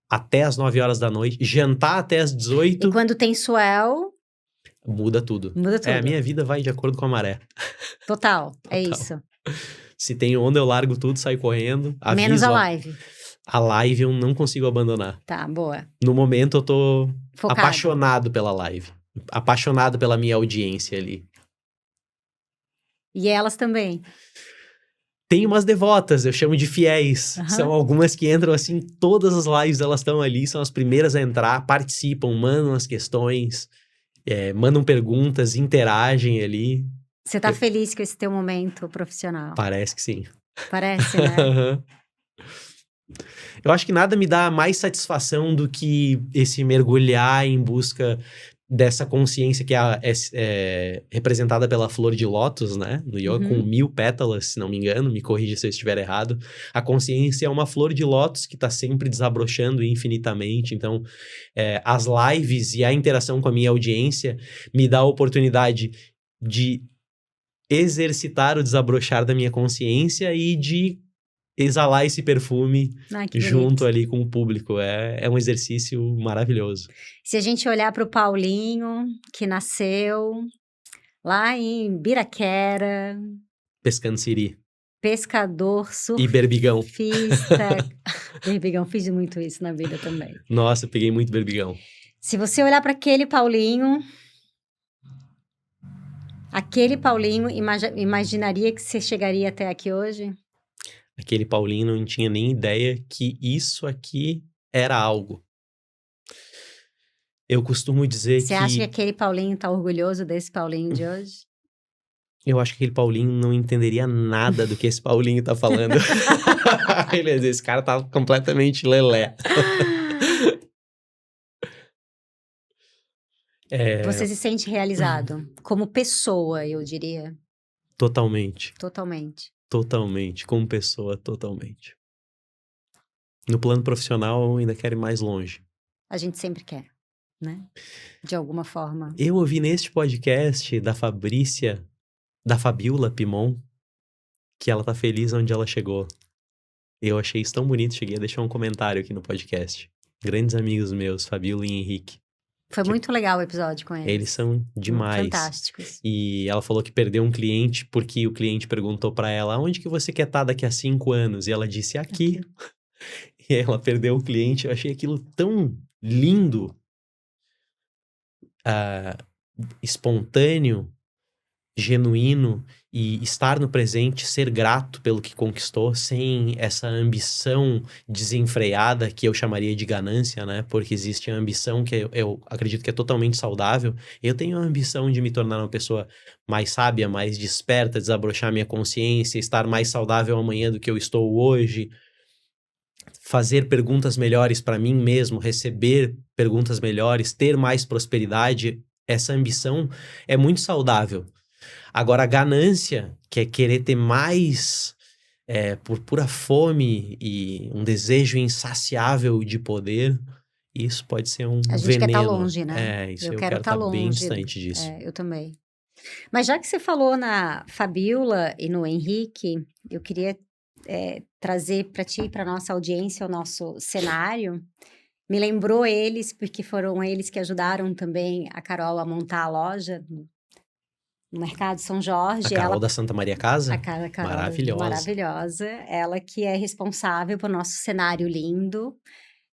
até as 9 horas da noite. Jantar até as 18. E quando tem swell... Muda tudo. Muda tudo. A minha vida vai de acordo com a maré. Total. É isso. Se tem onda, eu largo tudo, saio correndo. Aviso, menos a live. A live eu não consigo abandonar. Tá, boa. No momento eu tô focado. Apaixonado pela live. Apaixonado pela minha audiência ali. E elas também? Tem umas devotas, eu chamo de fiéis. Uhum. São algumas que entram assim, todas as lives elas estão ali, são as primeiras a entrar, participam, mandam as questões, mandam perguntas, interagem ali. Você tá feliz com esse teu momento profissional? Parece que sim. Parece, né? Eu acho que nada me dá mais satisfação do que esse mergulhar em busca dessa consciência que é representada pela flor de lótus, né? No yoga, com 1000 pétalas, se não me engano, me corrija se eu estiver errado. A consciência é uma flor de lótus que está sempre desabrochando infinitamente. Então, as lives e a interação com a minha audiência me dá a oportunidade de exercitar o desabrochar da minha consciência e de exalar esse perfume junto ali com o público. É um exercício maravilhoso. Se a gente olhar para o Paulinho, que nasceu lá em Biraquera... Pescando siri. Pescador, surfista... E berbigão. Berbigão, fiz muito isso na vida também. Nossa, peguei muito berbigão. Se você olhar para aquele Paulinho... imaginaria que você chegaria até aqui hoje? Aquele Paulinho não tinha nem ideia que isso aqui era algo. Eu costumo dizer Você acha que aquele Paulinho tá orgulhoso desse Paulinho de hoje? Eu acho que aquele Paulinho não entenderia nada do que esse Paulinho tá falando. Ele ia dizer, esse cara tá completamente lelé. Você se sente realizado como pessoa, eu diria. Totalmente. Totalmente. Totalmente. Como pessoa, totalmente. No plano profissional, eu ainda quero ir mais longe. A gente sempre quer, né? De alguma forma. Eu ouvi neste podcast da Fabiola Pimon, que ela tá feliz onde ela chegou. Eu achei isso tão bonito, cheguei a deixar um comentário aqui no podcast. Grandes amigos meus, Fabiola e Henrique. Foi muito legal o episódio com eles. Eles são demais. Fantásticos. E ela falou que perdeu um cliente porque o cliente perguntou pra ela, onde que você quer estar daqui a 5 anos? E ela disse, aqui. E aí ela perdeu o cliente. Eu achei aquilo tão lindo, espontâneo, genuíno, e estar no presente, ser grato pelo que conquistou, sem essa ambição desenfreada que eu chamaria de ganância, né? Porque existe a ambição que eu acredito que é totalmente saudável. Eu tenho a ambição de me tornar uma pessoa mais sábia, mais desperta, desabrochar minha consciência, estar mais saudável amanhã do que eu estou hoje, fazer perguntas melhores para mim mesmo, receber perguntas melhores, ter mais prosperidade. Essa ambição é muito saudável. Agora, a ganância, que é querer ter mais por pura fome e um desejo insaciável de poder, isso pode ser um A gente veneno. quer estar longe, né? Isso eu quero quero estar bem longe. distante disso. Eu também. Mas já que você falou na Fabiola e no Henrique, eu queria trazer para ti, para nossa audiência, o nosso cenário. Me lembrou eles, porque foram eles que ajudaram também a Carol a montar a loja no Mercado São Jorge. A Carol da Santa Maria Casa? A Carol, Maravilhosa. Maravilhosa. Ela que é responsável por nosso cenário lindo.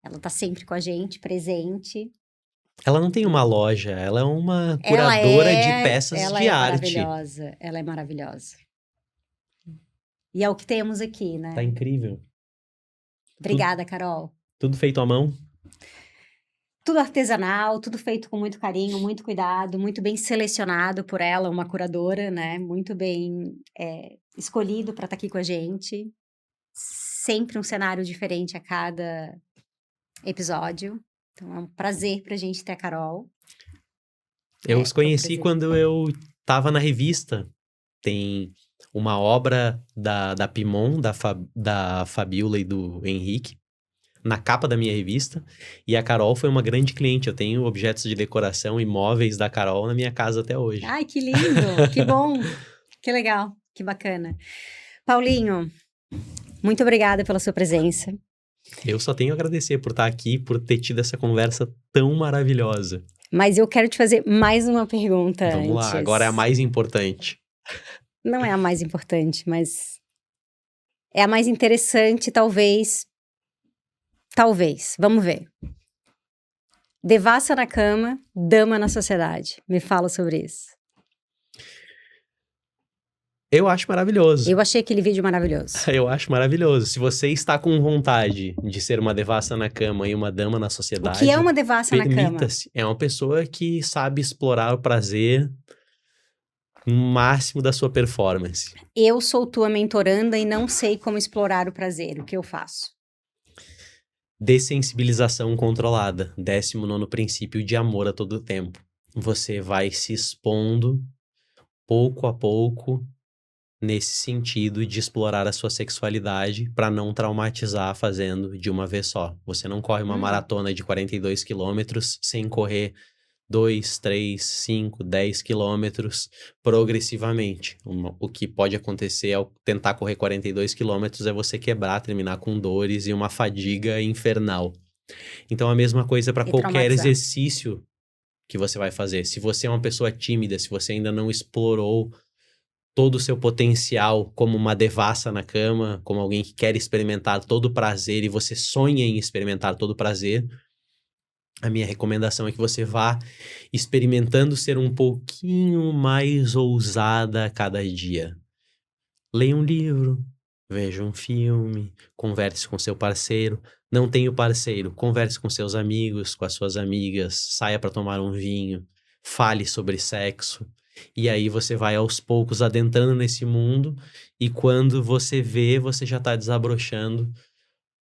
Ela tá sempre com a gente, presente. Ela não tem uma loja, ela é uma curadora de peças de arte. Ela é maravilhosa. E é o que temos aqui, né? Tá incrível. Obrigada, Carol. Tudo feito à mão? Tudo artesanal, tudo feito com muito carinho, muito cuidado, muito bem selecionado por ela, uma curadora, né? Muito bem escolhido para estar aqui com a gente. Sempre um cenário diferente a cada episódio. Então, é um prazer pra gente ter a Carol. Eu os conheci quando eu tava na revista. Tem uma obra da Pimon, da Fabiola e do Henrique, na capa da minha revista. E a Carol foi uma grande cliente. Eu tenho objetos de decoração e móveis da Carol na minha casa até hoje. Ai, que lindo! Que bom! Que legal! Que bacana. Paulinho, muito obrigada pela sua presença. Eu só tenho a agradecer por estar aqui, por ter tido essa conversa tão maravilhosa. Mas eu quero te fazer mais uma pergunta Vamos lá, agora é a mais importante. Não é a mais importante, mas é a mais interessante, talvez. Talvez, vamos ver. Devassa na cama, dama na sociedade. Me fala sobre isso. Eu acho maravilhoso. Eu achei aquele vídeo maravilhoso. Eu acho maravilhoso. Se você está com vontade de ser uma devassa na cama e uma dama na sociedade... O que é uma devassa na cama? Permita-se. É uma pessoa que sabe explorar o prazer no máximo da sua performance. Eu sou tua mentoranda e não sei como explorar o prazer. O que eu faço? Dessensibilização controlada. 19º princípio de amor a todo tempo. Você vai se expondo pouco a pouco nesse sentido de explorar a sua sexualidade para não traumatizar fazendo de uma vez só. Você não corre uma maratona de 42 quilômetros sem correr 2, 3, 5, 10 quilômetros progressivamente. O que pode acontecer ao tentar correr 42 quilômetros é você quebrar, terminar com dores e uma fadiga infernal. Então, a mesma coisa para qualquer exercício que você vai fazer. Se você é uma pessoa tímida, se você ainda não explorou todo o seu potencial como uma devassa na cama, como alguém que quer experimentar todo o prazer e você sonha em experimentar todo o prazer, a minha recomendação é que você vá experimentando ser um pouquinho mais ousada a cada dia. Leia um livro, veja um filme, converse com seu parceiro. Não tenha parceiro, converse com seus amigos, com as suas amigas, saia para tomar um vinho, fale sobre sexo. E aí você vai aos poucos adentrando nesse mundo e quando você vê, você já tá desabrochando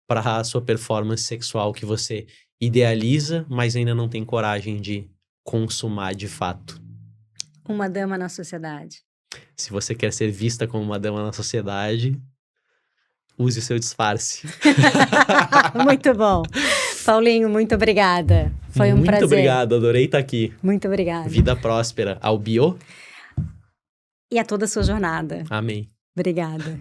para a sua performance sexual que você idealiza, mas ainda não tem coragem de consumar de fato. Uma dama na sociedade. Se você quer ser vista como uma dama na sociedade, use o seu disfarce. Muito bom. Paulinho, muito obrigada. Foi um prazer. Muito obrigado, adorei estar aqui. Muito obrigada. Vida próspera ao bio. E a toda a sua jornada. Amém. Obrigada.